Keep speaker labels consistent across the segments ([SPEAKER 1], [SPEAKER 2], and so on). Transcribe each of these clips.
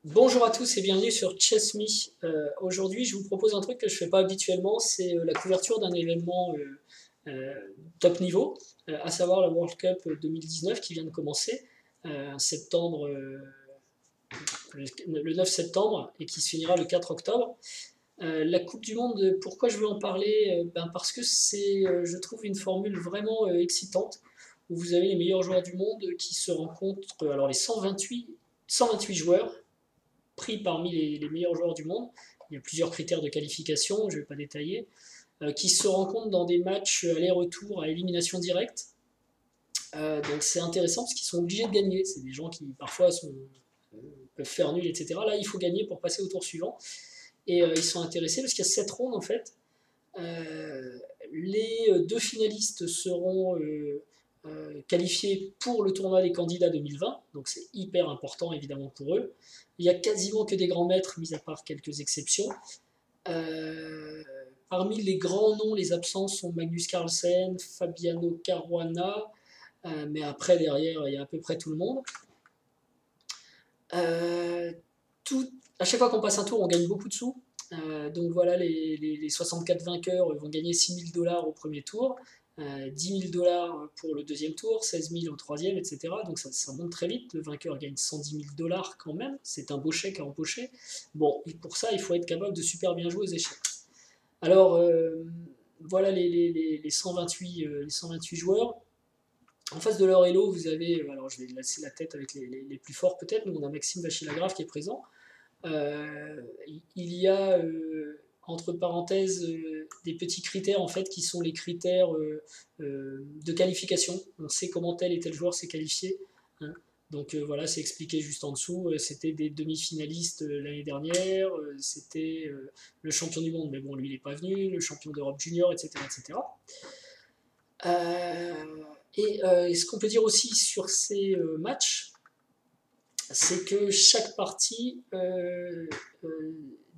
[SPEAKER 1] Bonjour à tous et bienvenue sur Chess.me. Aujourd'hui, je vous propose un truc que je ne fais pas habituellement, c'est la couverture d'un événement euh, top niveau, à savoir la World Cup 2019 qui vient de commencer septembre, le 9 septembre et qui se finira le 4 octobre. La Coupe du Monde, pourquoi je veux en parler? Parce que c'est, je trouve, une formule vraiment excitante où vous avez les meilleurs joueurs du monde qui se rencontrent, alors les 128 joueurs pris parmi les meilleurs joueurs du monde. Il y a plusieurs critères de qualification, je ne vais pas détailler, qui se rencontrent dans des matchs aller-retour à élimination directe. Donc c'est intéressant parce qu'ils sont obligés de gagner. C'est des gens qui parfois peuvent faire nul, etc. Là, il faut gagner pour passer au tour suivant. Et ils sont intéressés parce qu'il y a 7 rondes en fait. Euh, les deux finalistes seront qualifiés pour le tournoi des candidats 2020, donc c'est hyper important évidemment pour eux. Il n'y a quasiment que des grands maîtres, mis à part quelques exceptions. Euh, Parmi les grands noms, les absents sont Magnus Carlsen, Fabiano Caruana, mais après derrière il y a à peu près tout le monde. Euh, à chaque fois qu'on passe un tour, on gagne beaucoup de sous. Donc voilà, les 64 vainqueurs vont gagner 6 000 $ au premier tour, 10 000 $ pour le deuxième tour, 16 000 au troisième, etc. Donc ça monte très vite. Le vainqueur gagne 110 000 $ quand même. C'est un beau chèque à empocher. Bon, et pour ça, il faut être capable de super bien jouer aux échecs. Alors, voilà les 128, les 128 joueurs. En face de leur Hello, vous avez, alors je vais laisser la tête avec les plus forts peut-être, mais on a Maxime Vachier-Lagrave qui est présent. Il y a entre parenthèses des petits critères en fait qui sont les critères de qualification. On sait comment tel et tel joueur s'est qualifié, hein. Donc voilà, c'est expliqué juste en dessous. C'était des demi-finalistes l'année dernière, c'était le champion du monde, mais bon, lui il n'est pas venu, le champion d'Europe junior, etc. etc. Et ce qu'on peut dire aussi sur ces matchs, c'est que chaque partie,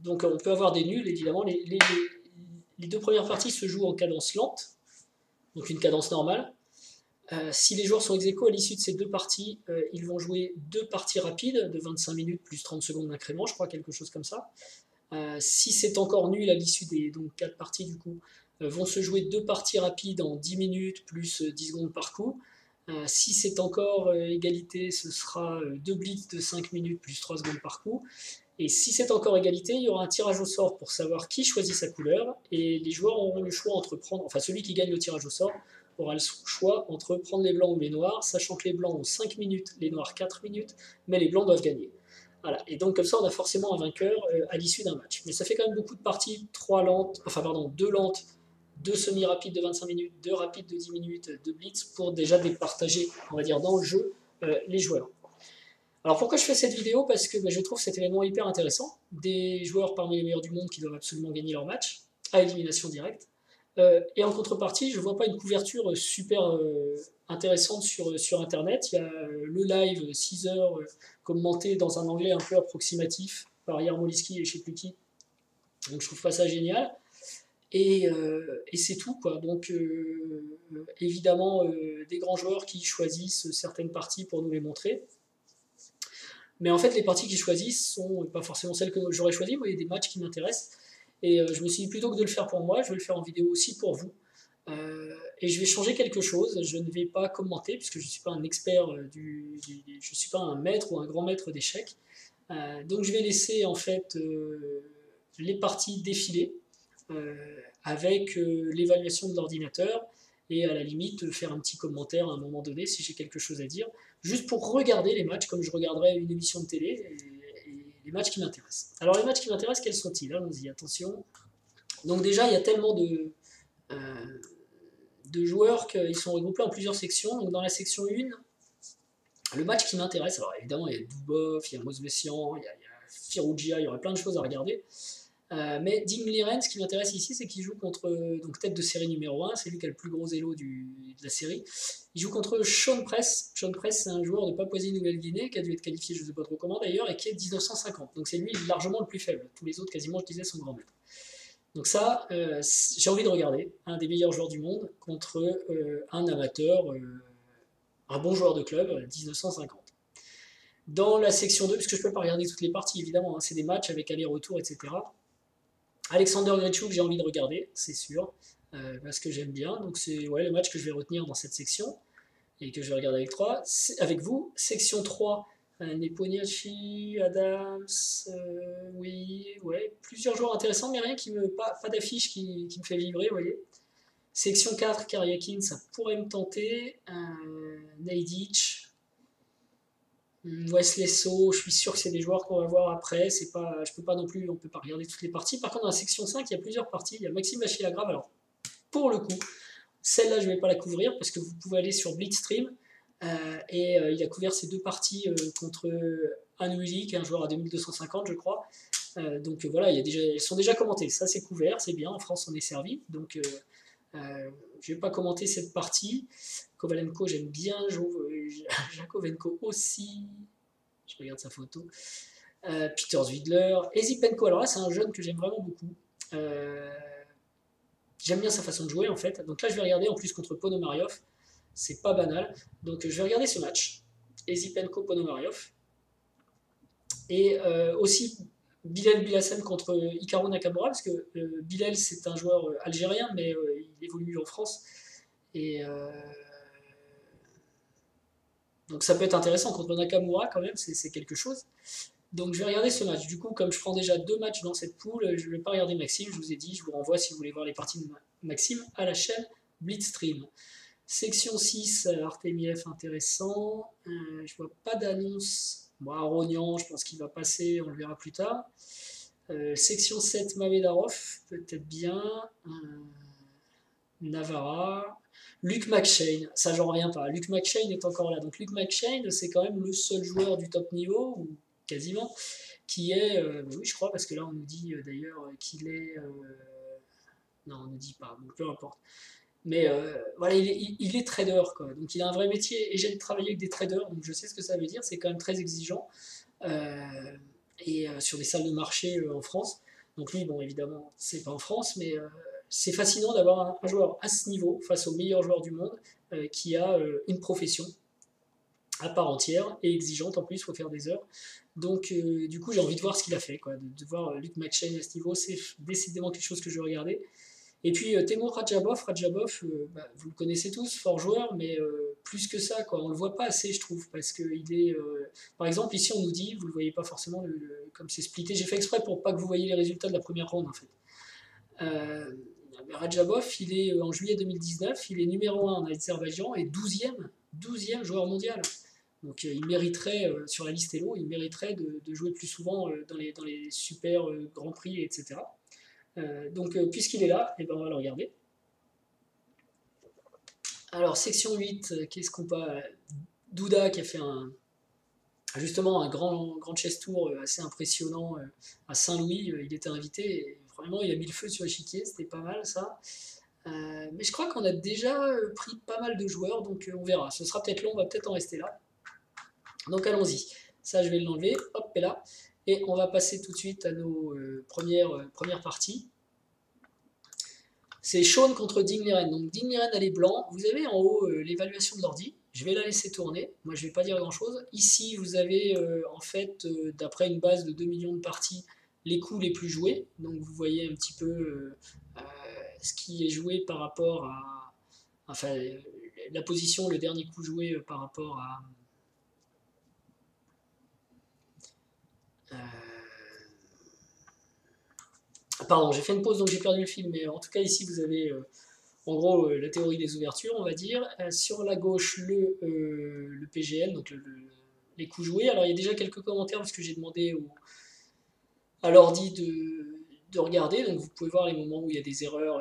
[SPEAKER 1] donc on peut avoir des nuls évidemment. Les deux premières parties se jouent en cadence lente, donc une cadence normale. Si les joueurs sont ex aequo à l'issue de ces deux parties, ils vont jouer deux parties rapides de 25 minutes plus 30 secondes d'incrément, je crois, quelque chose comme ça. Si c'est encore nul à l'issue des donc, 4 parties, du coup, vont se jouer deux parties rapides en 10 minutes plus 10 secondes par coup. Si c'est encore égalité, ce sera deux blitz de 5 minutes plus 3 secondes par coup. Et si c'est encore égalité, il y aura un tirage au sort pour savoir qui choisit sa couleur. Et les joueurs auront le choix entre prendre, enfin celui qui gagne le tirage au sort aura le choix entre prendre les blancs ou les noirs, sachant que les blancs ont 5 minutes, les noirs 4 minutes, mais les blancs doivent gagner. Voilà. Et donc comme ça, on a forcément un vainqueur à l'issue d'un match. Mais ça fait quand même beaucoup de parties, 3 lentes, enfin pardon, 2 lentes, 2 semi-rapides de 25 minutes, 2 rapides de 10 minutes, 2 blitz pour déjà départager, on va dire, dans le jeu les joueurs. Alors pourquoi je fais cette vidéo? Parce que je trouve cet événement hyper intéressant. Des joueurs parmi les meilleurs du monde qui doivent absolument gagner leur match à élimination directe. Et en contrepartie, je ne vois pas une couverture super intéressante sur Internet. Il y a le live 6 heures commenté dans un anglais un peu approximatif par Yarmoliski et je ne sais plus qui. Donc je trouve pas ça génial. Et c'est tout, quoi. Donc évidemment, des grands joueurs qui choisissent certaines parties pour nous les montrer. Mais en fait, les parties qu'ils choisissent sont pas forcément celles que j'aurais choisies. Moi, il y a des matchs qui m'intéressent. Et je me suis dit, plutôt que de le faire pour moi, je vais le faire en vidéo aussi pour vous. Et je vais changer quelque chose. Je ne vais pas commenter, puisque je ne suis pas un expert, je ne suis pas un maître ou un grand maître d'échecs. Donc je vais laisser en fait les parties défiler avec l'évaluation de l'ordinateur et à la limite faire un petit commentaire à un moment donné si j'ai quelque chose à dire, juste pour regarder les matchs comme je regarderais une émission de télé et les matchs qui m'intéressent. Alors les matchs qui m'intéressent, quels sont-ils? Allons-y, attention. Donc déjà, il y a tellement de joueurs qu'ils sont regroupés en plusieurs sections. Donc dans la section 1, le match qui m'intéresse, alors évidemment il y a Dubov, il y a Mosvesian, il y a Firouzja, il y aurait plein de choses à regarder. Mais Ding Liren, ce qui m'intéresse ici, c'est qu'il joue contre donc tête de série numéro 1, c'est lui qui a le plus gros élo de la série. Il joue contre Sean Press. Sean Press, c'est un joueur de Papouasie-Nouvelle-Guinée qui a dû être qualifié, je ne sais pas trop comment d'ailleurs, et qui est de 1950. Donc c'est lui largement le plus faible. Tous les autres, quasiment, je disais, sont grands maîtres. Donc ça, j'ai envie de regarder un des meilleurs joueurs du monde contre un amateur, un bon joueur de club, 1950. Dans la section 2, puisque je ne peux pas regarder toutes les parties, évidemment, hein, c'est des matchs avec aller-retour, etc. Alexander Grichuk, j'ai envie de regarder, c'est sûr, parce que j'aime bien. Donc c'est ouais, le match que je vais retenir dans cette section et que je vais regarder avec vous. Section 3, Neponiachi, Adams, oui, ouais, plusieurs joueurs intéressants, mais rien qui me. Pas d'affiche qui me fait vibrer, vous voyez. Section 4, Karyakin, ça pourrait me tenter. Neidic, Wesley So, je suis sûr que c'est des joueurs qu'on va voir après. C'est pas, je peux pas non plus, on peut pas regarder toutes les parties. Par contre, dans la section 5, il y a plusieurs parties. Il y a Maxime Achille-Lagrave. Alors, pour le coup, celle-là, je ne vais pas la couvrir parce que vous pouvez aller sur Blitzstream il a couvert ces deux parties contre Anulik, un joueur à 2250, je crois. Donc voilà, elles sont déjà commentées. Ça, c'est couvert, c'est bien. En France, on est servi. Donc, je ne vais pas commenter cette partie. Kovalenko, j'aime bien. Jakovenko aussi. Je regarde sa photo. Peter Zwiedler. Ezipenko, alors là, c'est un jeune que j'aime vraiment beaucoup. J'aime bien sa façon de jouer, en fait. Donc là, je vais regarder en plus contre Ponomariov. C'est pas banal. Donc je vais regarder ce match. Ezipenko Ponomariov. Et aussi Bilal Bilassem contre Hikaru Nakamura, parce que Bilal c'est un joueur algérien, mais il évolue en France. Et donc ça peut être intéressant contre Nakamura quand même, c'est quelque chose. Donc je vais regarder ce match. Du coup, comme je prends déjà 2 matchs dans cette poule, je ne vais pas regarder Maxime, je vous ai dit, je vous renvoie si vous voulez voir les parties de Maxime à la chaîne Blitzstream. Section 6, Artemiev intéressant. Je vois pas d'annonce. Bon, Rognan, je pense qu'il va passer, on le verra plus tard. Section 7, Mamedarov, peut-être bien. Navarra. Luke McShane, ça j'en reviens pas. Luke McShane est encore là. Donc Luke McShane, c'est quand même le seul joueur du top niveau, ou quasiment, qui est. Oui, je crois, parce que là on nous dit d'ailleurs qu'il est. Non, on ne nous dit pas, donc peu importe. Mais voilà, il est trader, quoi. Donc il a un vrai métier et j'aime travailler avec des traders, donc je sais ce que ça veut dire, c'est quand même très exigeant. Sur des salles de marché en France. Donc lui, bon, évidemment, c'est pas en France, mais c'est fascinant d'avoir un joueur à ce niveau, face aux meilleurs joueurs du monde, qui a une profession à part entière et exigeante en plus, il faut faire des heures. Donc du coup, j'ai envie de voir ce qu'il a fait, quoi, de voir Luke McShane à ce niveau, c'est décidément quelque chose que je veux regarder. Et puis Temur Radjabov, vous le connaissez tous, fort joueur, mais plus que ça, quoi, on le voit pas assez, je trouve, parce que il est, par exemple, ici on nous dit, vous le voyez pas forcément, comme c'est splitté, j'ai fait exprès pour pas que vous voyez les résultats de la première ronde en fait. Radjabov, il est en juillet 2019, il est numéro 1 en Azerbaïdjan et 12e joueur mondial. Donc il mériterait, sur la liste Elo, il mériterait de jouer plus souvent dans les super grands prix, etc. Donc puisqu'il est là, eh ben, on va le regarder. Alors section 8, qu'est-ce qu'on peut... Douda qui a fait justement un grand chess tour assez impressionnant à Saint-Louis, il était invité et vraiment il a mis le feu sur l'échiquier, c'était pas mal ça. Mais je crois qu'on a déjà pris pas mal de joueurs, donc on verra. Ce sera peut-être long, on va peut-être en rester là. Donc allons-y. Ça je vais l'enlever, hop et là. Et on va passer tout de suite à nos premières parties. C'est Shawn contre Ding Liren. Donc Ding Liren, elle est blanc. Vous avez en haut l'évaluation de l'ordi. Je vais la laisser tourner. Moi, je ne vais pas dire grand-chose. Ici, vous avez en fait, d'après une base de 2 millions de parties, les coups les plus joués. Donc vous voyez un petit peu ce qui est joué par rapport à... Enfin, la position, le dernier coup joué par rapport à... Pardon, j'ai fait une pause, donc j'ai perdu le fil. Mais en tout cas, ici, vous avez... en gros, la théorie des ouvertures, on va dire. Sur la gauche, le PGL, donc les coups joués. Alors, il y a déjà quelques commentaires parce que j'ai demandé à l'ordi de regarder. Donc, vous pouvez voir les moments où il y a des erreurs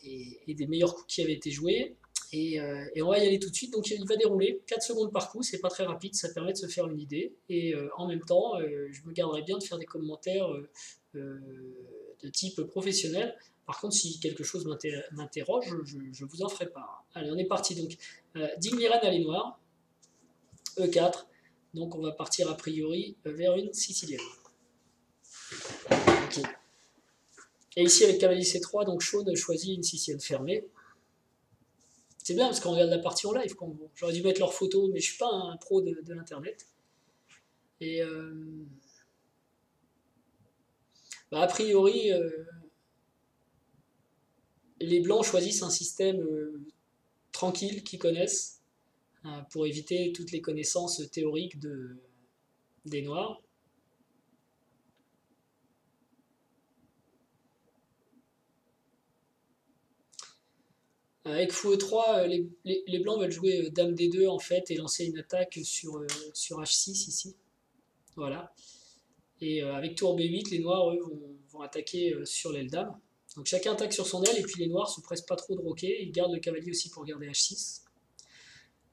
[SPEAKER 1] et des meilleurs coups qui avaient été joués. Et on va y aller tout de suite. Donc, il va dérouler 4 secondes par coup. C'est pas très rapide, ça permet de se faire une idée. Et en même temps, je me garderai bien de faire des commentaires de type professionnel. Par contre, si quelque chose m'interroge, je vous en ferai part. Allez, on est parti. Donc, Ding Liren à les noirs, E4. Donc, on va partir a priori vers une sicilienne. Okay. Et ici, avec cavalier C3, donc Shawn choisit une sicilienne fermée. C'est bien parce qu'on regarde la partie en live. J'aurais dû mettre leurs photos, mais je ne suis pas un pro de l'internet. Et a priori, les blancs choisissent un système tranquille qu'ils connaissent pour éviter toutes les connaissances théoriques des noirs. Avec fou E3, les blancs veulent jouer dame D2 en fait et lancer une attaque sur H6 ici. Voilà. Et avec tour B8, les noirs eux vont attaquer sur l'aile dame. Donc chacun attaque sur son aile et puis les noirs se pressent pas trop de roquer. Ils gardent le cavalier aussi pour garder H6.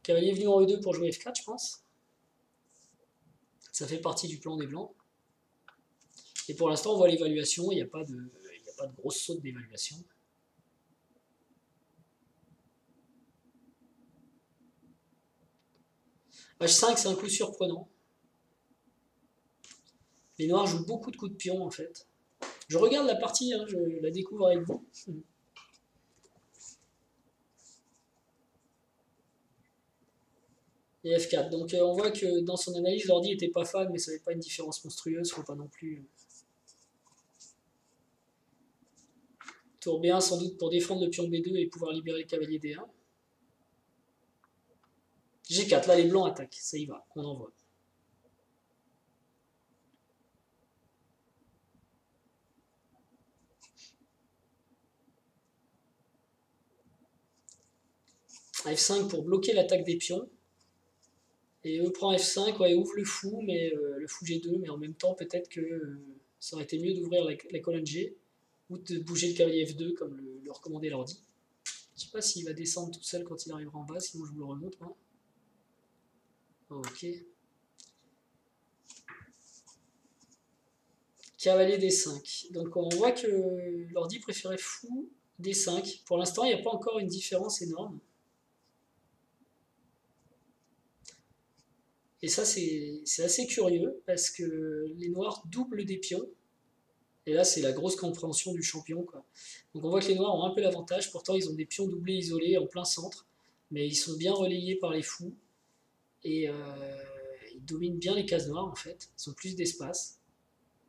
[SPEAKER 1] Cavalier venu en E2 pour jouer F4 je pense. Ça fait partie du plan des blancs. Et pour l'instant on voit l'évaluation, il n'y a pas de grosse saute d'évaluation. H5 c'est un coup surprenant. Les noirs jouent beaucoup de coups de pion en fait. Je regarde la partie, hein, je la découvre avec vous. Et F4. Donc on voit que dans son analyse, l'ordi n'était pas fan, mais ça n'avait pas une différence monstrueuse, faut pas non plus. Tour B1 sans doute pour défendre le pion B2 et pouvoir libérer le cavalier D1. G4, là les blancs attaquent, ça y va, on envoie. F5 pour bloquer l'attaque des pions. Et E prend F5, ouais, ouvre le fou, mais le fou G2, mais en même temps peut-être que ça aurait été mieux d'ouvrir la colonne G ou de bouger le cavalier F2 comme le recommandait l'ordi. Je sais pas s'il va descendre tout seul quand il arrivera en bas, sinon je vous le remonte. Hein. Ok. Cavalier D5. Donc on voit que l'ordi préférait fou D5. Pour l'instant, il n'y a pas encore une différence énorme. Et ça, c'est assez curieux parce que les noirs doublent des pions. Et là, c'est la grosse compréhension du champion, quoi. Donc on voit que les noirs ont un peu l'avantage. Pourtant, ils ont des pions doublés isolés en plein centre. Mais ils sont bien relayés par les fous. Et ils dominent bien les cases noires, en fait. Ils ont plus d'espace.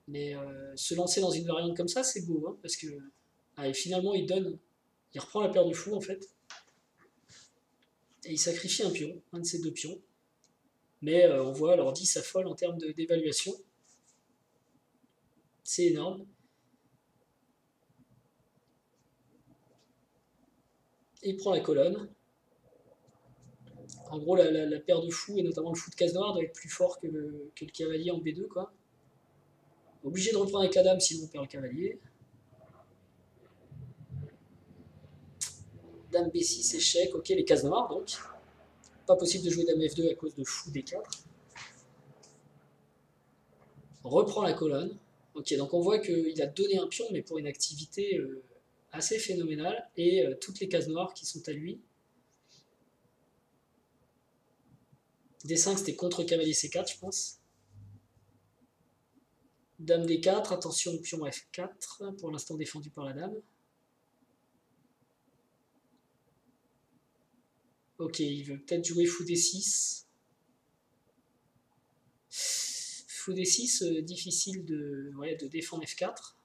[SPEAKER 1] Mais se lancer dans une variante comme ça, c'est beau. Hein, parce que et finalement, il reprend la paire de fous, en fait. Et il sacrifie un pion, un de ses deux pions. Mais on voit l'ordi s'affole en termes d'évaluation. C'est énorme. Il prend la colonne. En gros, la paire de fous, et notamment le fou de case noire, doit être plus fort que le cavalier en B2, quoi. Obligé de reprendre avec la dame, sinon on perd le cavalier. Dame B6, échec. Ok, les cases noires, donc. Pas possible de jouer dame F2 à cause de fou D4. Reprend la colonne. Ok, donc on voit qu'il a donné un pion, mais pour une activité assez phénoménale, et toutes les cases noires qui sont à lui. D5, c'était contre cavalier C4, je pense. Dame D4, attention pion F4, pour l'instant défendu par la dame. Ok, il veut peut-être jouer fou D6. Fou D6, difficile de défendre F4.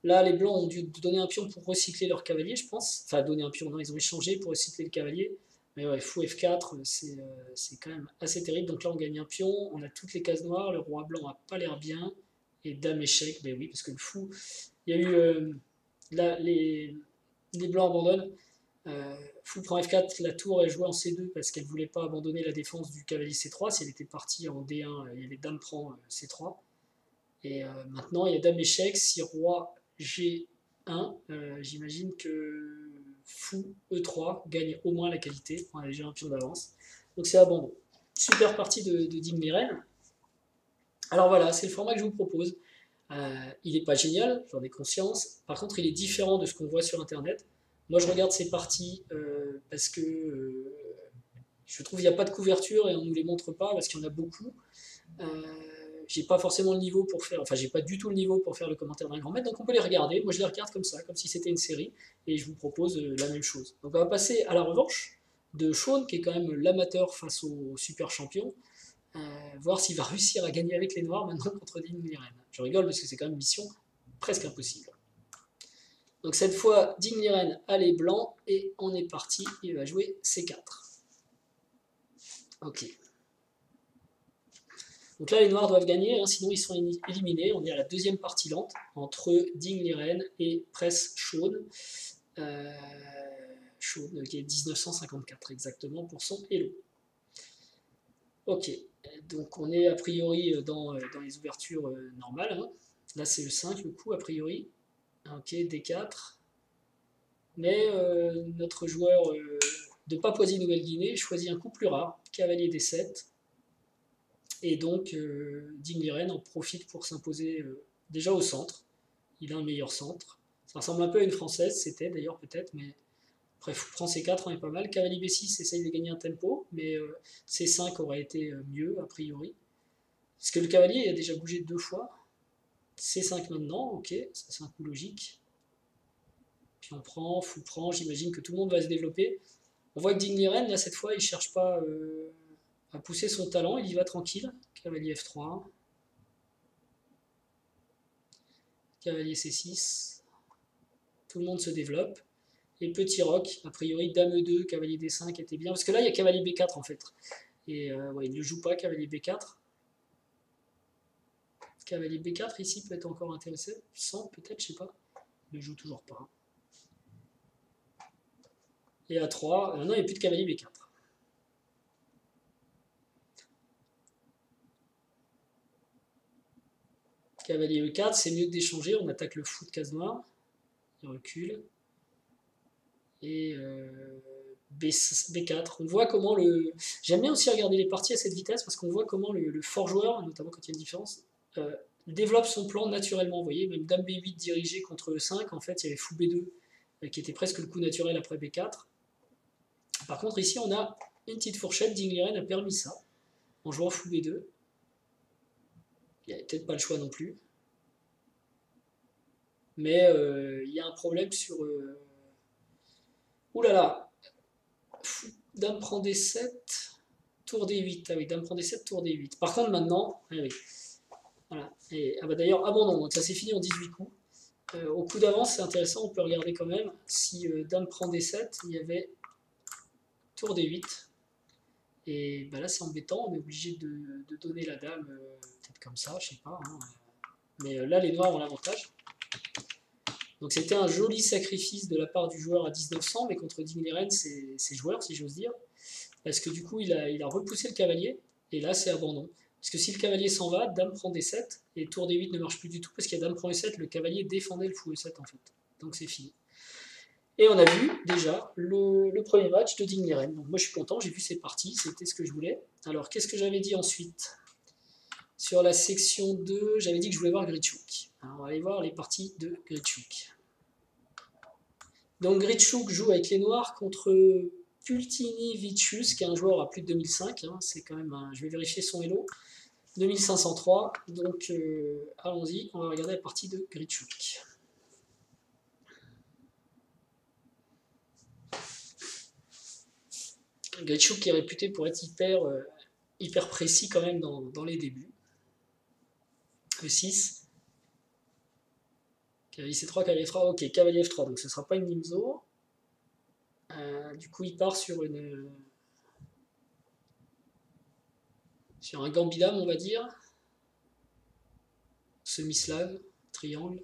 [SPEAKER 1] Là, les blancs ont dû donner un pion pour recycler leur cavalier, je pense. Enfin, donner un pion, non, ils ont échangé pour recycler le cavalier. Mais ouais, fou F4, c'est quand même assez terrible. Donc là, on gagne un pion, on a toutes les cases noires, le roi blanc n'a pas l'air bien. Et dame échec, ben oui, parce que le fou, il y a eu... là, les blancs abandonnent. Fou prend F4, la tour est jouée en C2 parce qu'elle ne voulait pas abandonner la défense du cavalier C3. Si elle était partie en D1, il y avait dame prend C3. Et maintenant, il y a dame échec. Si roi G1, j'imagine que fou E3 gagne au moins la qualité. On a déjà un pion d'avance. Donc c'est abandon. Super partie de Ding Liren. Alors voilà, c'est le format que je vous propose. Il n'est pas génial, j'en ai conscience. Par contre, il est différent de ce qu'on voit sur Internet. Moi, je regarde ces parties parce que je trouve qu'il n'y a pas de couverture et on ne nous les montre pas parce qu'il y en a beaucoup. j'ai pas forcément le niveau pour faire, enfin j'ai pas du tout le niveau pour faire le commentaire d'un grand maître, donc on peut les regarder. Moi je les regarde comme ça, comme si c'était une série, et je vous propose la même chose. Donc on va passer à la revanche de Shawn, qui est quand même l'amateur face au super champion, voir s'il va réussir à gagner avec les noirs maintenant contre Ding Liren. Je rigole parce que c'est quand même une mission presque impossible. Donc cette fois, Ding Liren a les blancs, et on est parti, il va jouer C4. Ok. Donc là, les noirs doivent gagner, hein, sinon ils sont éliminés. On est à la deuxième partie lente, entre Ding Liren et Press Shawn. Shawn, qui est 1954 exactement pour son Hello. Ok, donc on est a priori dans les ouvertures normales. Hein. Là, c'est le 5, le coup, a priori. Ok, D4. Mais notre joueur de Papouasie-Nouvelle-Guinée choisit un coup plus rare, cavalier D7. Et donc, Ding Liren en profite pour s'imposer déjà au centre. Il a un meilleur centre. Ça ressemble un peu à une française, c'était d'ailleurs peut-être, mais après, prend C4, on est pas mal. Cavalier B6 essaye de gagner un tempo, mais C5 aurait été mieux, a priori. Parce que le cavalier a déjà bougé 2 fois. C5 maintenant, ok, ça c'est un coup logique. Puis on prend, fou prend, j'imagine que tout le monde va se développer. On voit que Ding Liren, là, cette fois, il ne cherche pas à pousser son talent, il y va tranquille. Cavalier F3. Cavalier C6. Tout le monde se développe. Et petit roc, a priori, Dame E2, cavalier D5 était bien. Parce que là, il y a cavalier B4 en fait. Et ouais, il ne joue pas, cavalier B4. Cavalier B4 ici peut être encore intéressé. Sans, peut-être, je sais pas. Il ne joue toujours pas. Et A3, non, il n'y a plus de cavalier B4. Cavalier E4, c'est mieux que d'échanger. On attaque le fou de case noire. Il recule. Et B4. On voit comment le. J'aime bien aussi regarder les parties à cette vitesse parce qu'on voit comment le fort joueur, notamment quand il y a une différence, développe son plan naturellement. Vous voyez, même Dame B8 dirigé contre E5, en fait, il y avait fou B2 qui était presque le coup naturel après B4. Par contre, ici, on a une petite fourchette. Ding Liren a permis ça en jouant fou B2. Il n'y avait peut-être pas le choix non plus. Mais il y a un problème sur. Ouh là là, Dame prend D7, tour D8. Ah oui, Dame prend D7, tour D8. Par contre, maintenant, ah oui. Voilà. Et, ah bah d'ailleurs, abandon. Donc ça s'est fini en 18 coups. Au coup d'avance, c'est intéressant, on peut regarder quand même. Si Dame prend D7, il y avait tour D8. Et bah là, c'est embêtant, on est obligé de donner la dame, peut-être comme ça, je sais pas. Hein. Mais là, les noirs ont l'avantage. Donc c'était un joli sacrifice de la part du joueur à 1900, mais contre Ding Liren, c'est joueur, si j'ose dire. Parce que du coup, il a repoussé le cavalier, et là, c'est abandon. Parce que si le cavalier s'en va, dame prend D7, et tour D8 ne marche plus du tout, parce qu'il y a dame prend E7, le cavalier défendait le fou E7 en fait. Donc c'est fini. Et on a vu déjà le premier match de Ding Liren. Donc moi je suis content, j'ai vu ces parties, c'était ce que je voulais. Alors qu'est-ce que j'avais dit ensuite? Sur la section 2, j'avais dit que je voulais voir Grichuk. Alors on va aller voir les parties de Grichuk. Donc Grichuk joue avec les noirs contre Pultini Vicius, qui est un joueur à plus de 2005. Hein, c'est quand même je vais vérifier son elo. 2503. Donc allons-y, on va regarder la partie de Grichuk. Grichuk qui est réputé pour être hyper précis quand même dans les débuts. E6. Cavalier C3, cavalier F3. Ok, cavalier F3, donc ce ne sera pas une Nimzo. Du coup, il part sur un gambidam, on va dire. Semi-slave, triangle.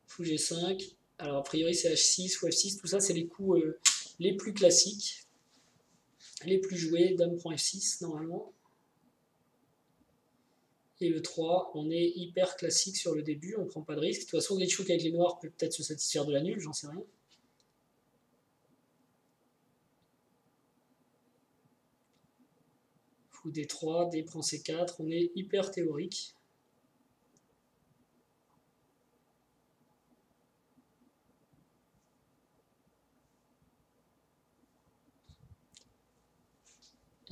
[SPEAKER 1] Fou G5. Alors, a priori, c'est H6 ou F6. Tout ça, c'est les coups les plus classiques. Les plus joués. Dame prend F6, normalement. Et le 3, on est hyper classique sur le début. On prend pas de risque. De toute façon, Grichuk avec les noirs peut peut-être se satisfaire de la nulle, j'en sais rien. Fou D3, D prend C4. On est hyper théorique.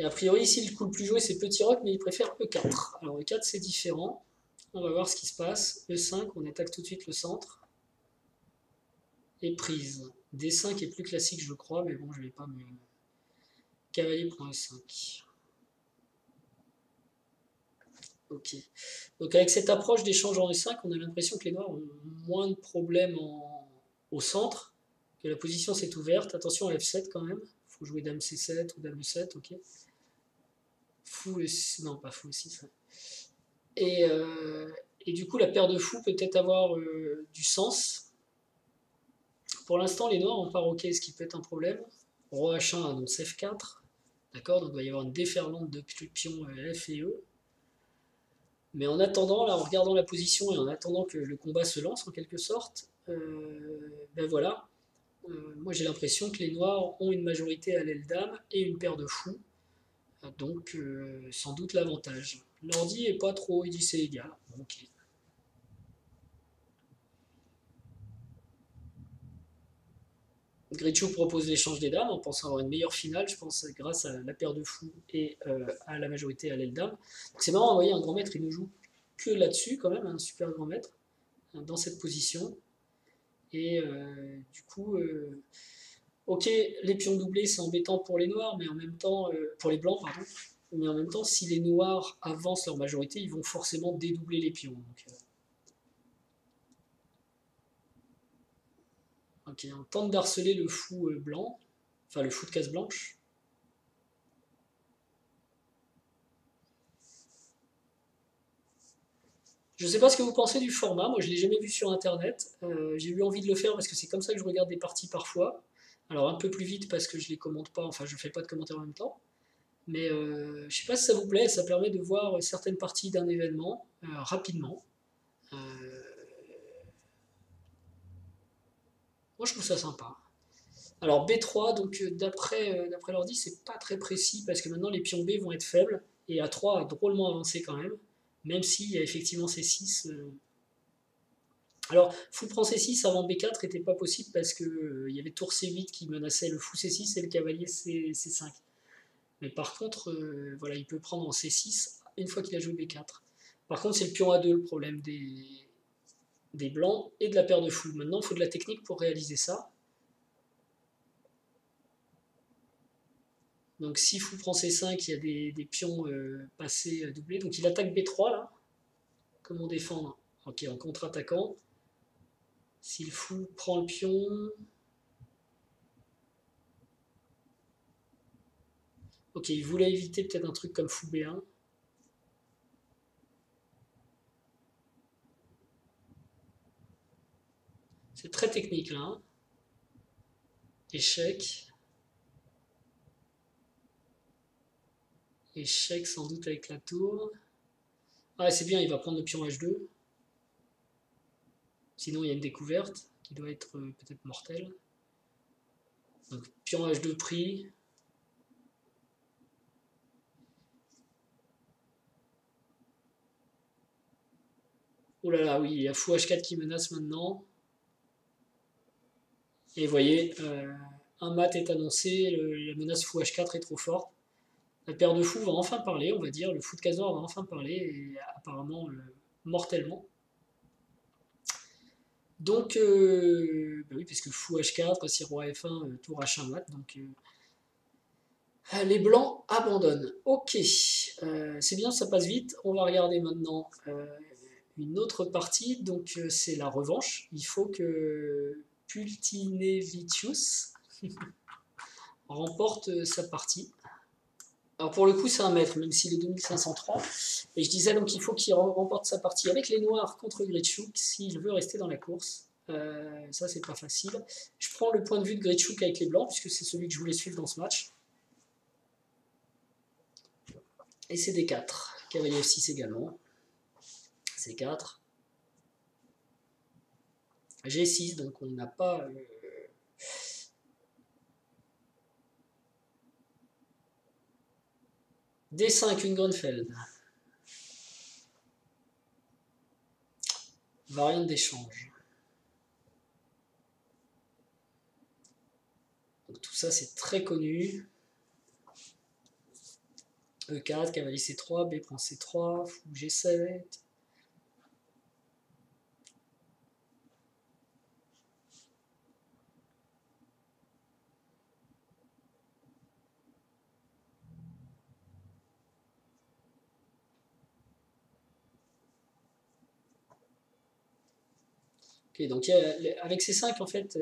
[SPEAKER 1] Et a priori, ici, le coup le plus joué, c'est petit roc, mais il préfère E4. Alors E4, c'est différent. On va voir ce qui se passe. E5, on attaque tout de suite le centre. Et prise. D5 est plus classique, je crois, mais bon, je vais pas me... Cavalier prend E5. Ok. Donc avec cette approche d'échange en E5, on a l'impression que les noirs ont moins de problèmes au centre, que la position s'est ouverte. Attention à F7 quand même. Il faut jouer dame C7 ou dame E7, ok. Fou E6, non pas fou E6. Et du coup, la paire de fous peut peut-être avoir du sens. Pour l'instant, les noirs ont pas roqué, ce qui peut être un problème. Roi H1 annonce F4. D'accord, donc il va y avoir une déferlante de pions F et E. Mais en attendant, là, en regardant la position et en attendant que le combat se lance en quelque sorte, ben voilà, moi j'ai l'impression que les noirs ont une majorité à l'aile dame et une paire de fous, donc sans doute l'avantage. L'ordi est pas trop, il dit c'est égal. Ok. Gritchou propose l'échange des dames en pensant avoir une meilleure finale, je pense, grâce à la paire de fous et à la majorité à l'aile dame. C'est marrant, vous voyez, un grand maître, il ne joue que là-dessus, quand même, un super grand maître, dans cette position. Et du coup, ok, les pions doublés, c'est embêtant pour les noirs, mais en même temps, pour les blancs, pardon, mais en même temps, si les noirs avancent leur majorité, ils vont forcément dédoubler les pions. Donc, ok, on tente d'harceler le fou blanc, enfin le fou de case blanche. Je ne sais pas ce que vous pensez du format, moi je ne l'ai jamais vu sur internet. J'ai eu envie de le faire parce que c'est comme ça que je regarde des parties parfois. Alors un peu plus vite parce que je les commente pas, enfin je ne fais pas de commentaires en même temps. Mais je ne sais pas si ça vous plaît, ça permet de voir certaines parties d'un événement rapidement. Euh, moi je trouve ça sympa. Alors B3, donc d'après l'ordi, c'est pas très précis parce que maintenant les pions B vont être faibles et A3 a drôlement avancé quand même s'il y a effectivement C6. Alors, fou prend C6 avant B4 n'était pas possible parce que il y avait tour C8 qui menaçait le fou C6 et le cavalier C5. Mais par contre, voilà, il peut prendre en C6 une fois qu'il a joué B4. Par contre, c'est le pion A2 le problème des blancs et de la paire de fous. Maintenant, il faut de la technique pour réaliser ça. Donc si fou prend C5, il y a des pions passés doublés. Donc il attaque B3 là. Comment défendre? Ok, en contre-attaquant. Si le fou prend le pion. Ok, il voulait éviter peut-être un truc comme fou B1. C'est très technique là. Hein. Échec. Échec sans doute avec la tour. Ah c'est bien, il va prendre le pion H2. Sinon il y a une découverte qui doit être peut-être mortelle. Donc pion H2 pris. Oh là là, oui, il y a fou H4 qui menace maintenant. Et vous voyez, un mat est annoncé, la menace fou H4 est trop forte. La paire de fous va enfin parler, on va dire, le fou de Casor va enfin parler, et apparemment mortellement. Donc, bah oui, parce que fou H4, si roi F1, tour H1 mat, donc les blancs abandonnent. Ok, c'est bien, ça passe vite. On va regarder maintenant une autre partie, donc c'est la revanche. Il faut que Pultinevicius remporte sa partie. Alors pour le coup, c'est un maître, même s'il est 2503. Et je disais donc qu'il faut qu'il remporte sa partie avec les noirs contre Gritchuk s'il veut rester dans la course. Ça, c'est pas facile. Je prends le point de vue de Gritchuk avec les blancs, puisque c'est celui que je voulais suivre dans ce match. Et c'est D4. Cavalier F6 également. C4. G6, donc on n'a pas... D5, une Grunfeld. Variante d'échange. Donc tout ça, c'est très connu. E4, cavalier C3, B prend C3, fou G7. Ok, donc avec ces 5 en fait,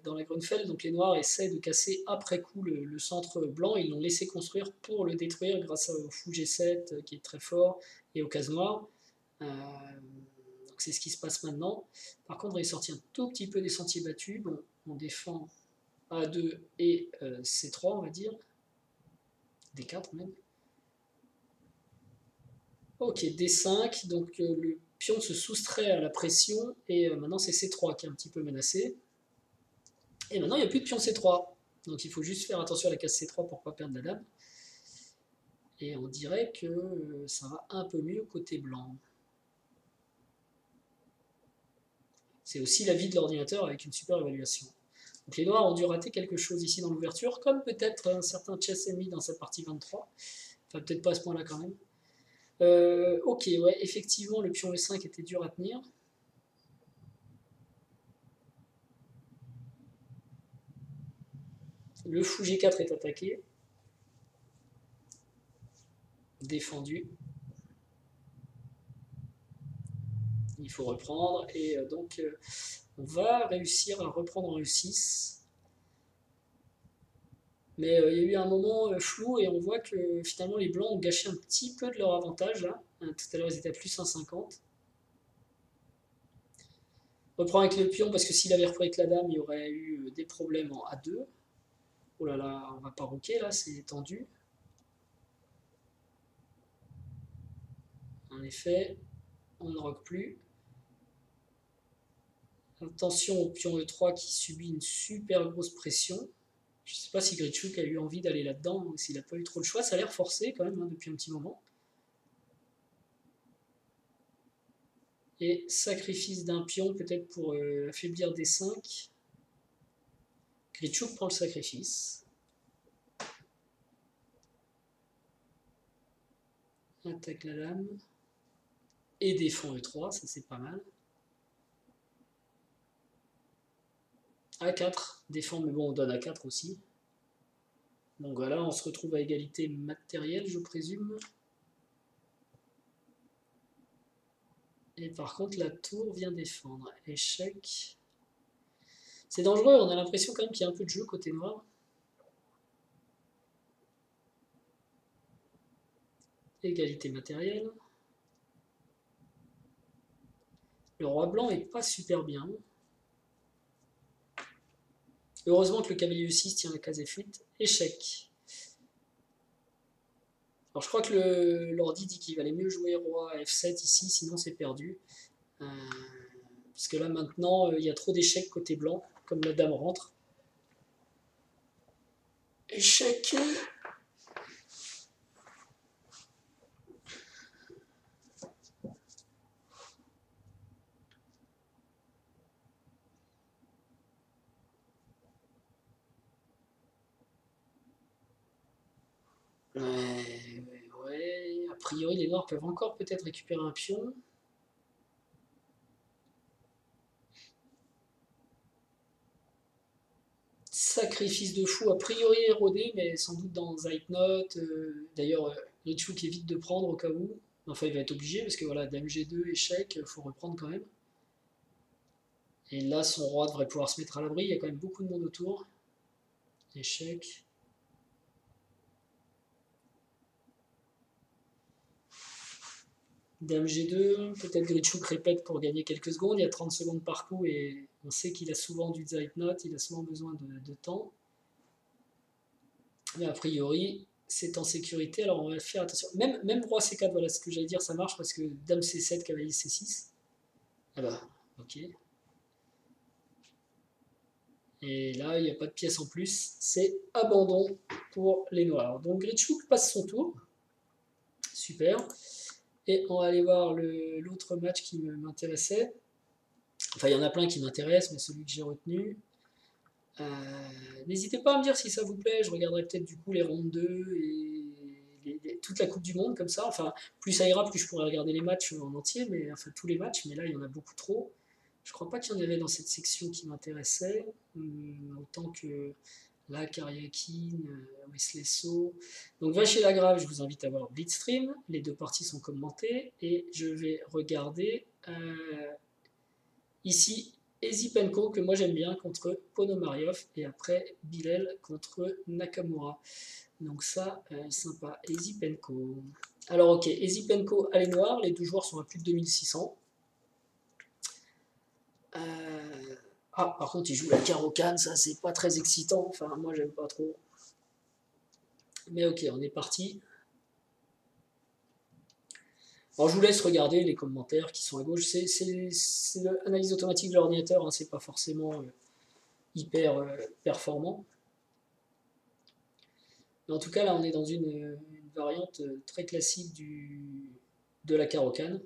[SPEAKER 1] dans la Grunfeld, donc les noirs essaient de casser après coup le centre blanc, ils l'ont laissé construire pour le détruire grâce au fou G7 qui est très fort et aux cases noires. Donc c'est ce qui se passe maintenant. Par contre, on est sorti un tout petit peu des sentiers battus. Bon, on défend A2 et C3, on va dire. D4 même. Ok, D5, donc le pion se soustrait à la pression, et maintenant c'est C3 qui est un petit peu menacé. Et maintenant il n'y a plus de pion C3, donc il faut juste faire attention à la case C3 pour ne pas perdre la dame. Et on dirait que ça va un peu mieux côté blanc. C'est aussi l'avis de l'ordinateur avec une super évaluation. Donc les noirs ont dû rater quelque chose ici dans l'ouverture, comme peut-être un certain chess ennemi dans cette partie 23. Enfin, peut-être pas à ce point-là quand même. Ok, ouais, effectivement, le pion E5 était dur à tenir. Le fou G4 est attaqué. Défendu. Il faut reprendre, et donc on va réussir à reprendre en E6. Mais il y a eu un moment flou, et on voit que finalement les blancs ont gâché un petit peu de leur avantage là. Tout à l'heure ils étaient à plus 1,50. Reprend avec le pion parce que s'il avait repris avec la dame, il y aurait eu des problèmes en A2. Oh là là, on va pas roquer là, c'est tendu. En effet, on ne roque plus. Attention au pion E3 qui subit une super grosse pression. Je ne sais pas si Grichuk a eu envie d'aller là-dedans, ou s'il n'a pas eu trop le choix. Ça a l'air forcé quand même depuis un petit moment. Et sacrifice d'un pion peut-être pour affaiblir des 5. Grichuk prend le sacrifice. Attaque la dame. Et défend E3, ça c'est pas mal. A4, défend, mais bon on donne A4 aussi. Donc voilà, on se retrouve à égalité matérielle, je présume. Et par contre, la tour vient défendre. Échec. C'est dangereux, on a l'impression quand même qu'il y a un peu de jeu côté noir. Égalité matérielle. Le roi blanc est pas super bien. Heureusement que le cavalier E6 tient la case F8. Échec. Alors je crois que l'ordi dit qu'il valait mieux jouer roi F7 ici, sinon c'est perdu. Parce que là maintenant, il y a trop d'échecs côté blanc, comme la dame rentre. Échec. Ouais, a priori les noirs peuvent encore peut-être récupérer un pion. Sacrifice de fou, a priori érodé, mais sans doute dans Zeitnot. D'ailleurs, Richouk évite de prendre au cas où. Enfin, il va être obligé, parce que voilà, dame G2, échec, il faut reprendre quand même. Et là, son roi devrait pouvoir se mettre à l'abri, il y a quand même beaucoup de monde autour. Échec. Dame G2, peut-être Grichuk répète pour gagner quelques secondes, il y a 30 secondes par coup, et on sait qu'il a souvent du Zeitnot, il a souvent besoin de temps. Mais a priori, c'est en sécurité, alors on va faire attention. Même roi C4, voilà ce que j'allais dire, ça marche parce que dame C7, cavalier C6. Ah bah, ok. Et là, il n'y a pas de pièce en plus, c'est abandon pour les noirs. Donc Grichuk passe son tour. Super. Et on va aller voir l'autre match qui m'intéressait. Enfin, il y en a plein qui m'intéressent, mais celui que j'ai retenu. N'hésitez pas à me dire si ça vous plaît, je regarderai peut-être du coup les rondes 2 et toute la Coupe du Monde comme ça. Enfin, plus ça ira, plus je pourrais regarder les matchs en entier, mais enfin tous les matchs, mais là il y en a beaucoup trop. Je crois pas qu'il y en avait dans cette section qui m'intéressait, autant que là, Kariakin, Wesley So. Donc Vacher Lagrave, je vous invite à voir Blitzstream, les deux parties sont commentées, et je vais regarder ici Ezipenko, que moi j'aime bien, contre Ponomariov, et après Bilal contre Nakamura. Donc ça, sympa. Ezipenko. Alors ok, Ezipenko à les noirs, les deux joueurs sont à plus de 2600. Par contre, il joue la Caro-Can, ça c'est pas très excitant, enfin moi j'aime pas trop. Mais ok, on est parti. Alors je vous laisse regarder les commentaires qui sont à gauche, c'est l'analyse automatique de l'ordinateur, hein, c'est pas forcément hyper performant. Mais en tout cas là on est dans une variante très classique de la Caro-Can.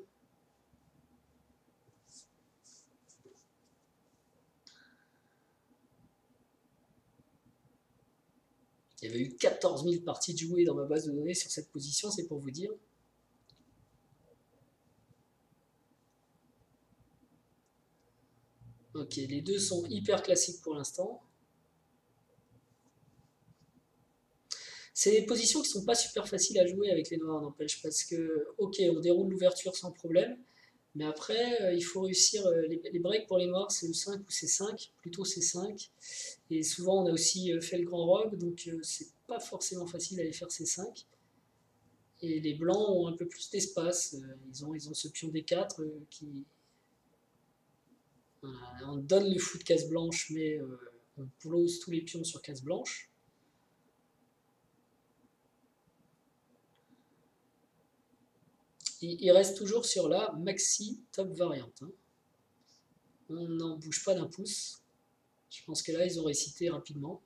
[SPEAKER 1] Il y avait eu 14 000 parties de jouées dans ma base de données sur cette position, c'est pour vous dire. Ok, les deux sont hyper classiques pour l'instant. C'est des positions qui sont pas super faciles à jouer avec les noirs, n'empêche, parce que, ok, on déroule l'ouverture sans problème, mais après, il faut réussir. Les breaks pour les noirs, c'est le 5 ou C5, plutôt C5. Et souvent, on a aussi fait le grand robe, donc c'est pas forcément facile d'aller faire C5. Et les blancs ont un peu plus d'espace. Ils ont ce pion D4 qui. On donne le fou de case blanche, mais on close tous les pions sur case blanche. Il reste toujours sur la maxi top variante. Hein. On n'en bouge pas d'un pouce. Je pense que là, ils ont récité rapidement.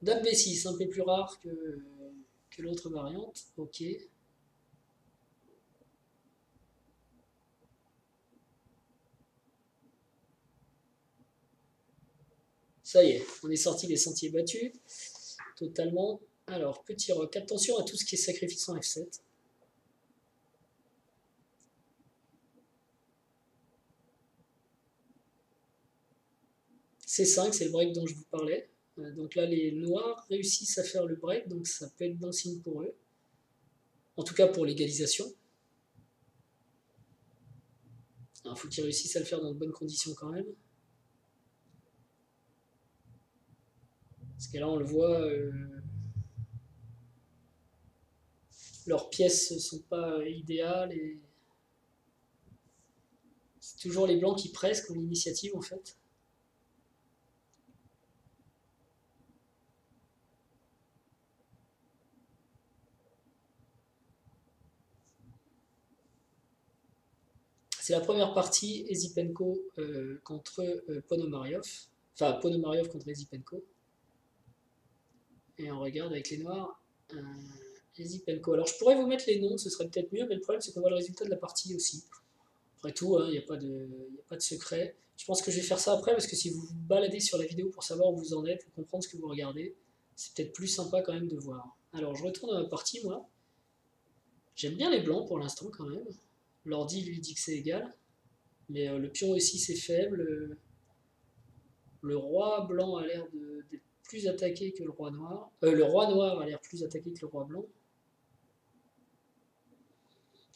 [SPEAKER 1] Dame B6, un peu plus rare que l'autre variante. Ok. Ça y est, on est sorti des sentiers battus. Totalement. Alors, petit roc. Attention à tout ce qui est sacrifice en F7. C5, c'est le break dont je vous parlais. Donc là, les noirs réussissent à faire le break, donc ça peut être bon signe pour eux. En tout cas pour l'égalisation. Il faut qu'ils réussissent à le faire dans de bonnes conditions quand même. Parce que là, on le voit, leurs pièces ne sont pas idéales. Et c'est toujours les blancs qui pressent, qui ont l'initiative en fait. C'est la première partie, Ezipenko contre Ponomariov. Enfin, Ponomariov contre Ezipenko. Et on regarde avec les noirs. Ezipenko. Alors je pourrais vous mettre les noms, ce serait peut-être mieux, mais le problème c'est qu'on voit le résultat de la partie aussi. Après tout, il n'y a pas de secret. Je pense que je vais faire ça après, parce que si vous vous baladez sur la vidéo pour savoir où vous en êtes, pour comprendre ce que vous regardez, c'est peut-être plus sympa quand même de voir. Alors je retourne à ma partie, moi. J'aime bien les blancs pour l'instant quand même. L'ordi lui dit que c'est égal. Mais le pion aussi c'est faible. Le roi blanc a l'air d'être plus attaqué que le roi noir. Le roi noir a l'air plus attaqué que le roi blanc.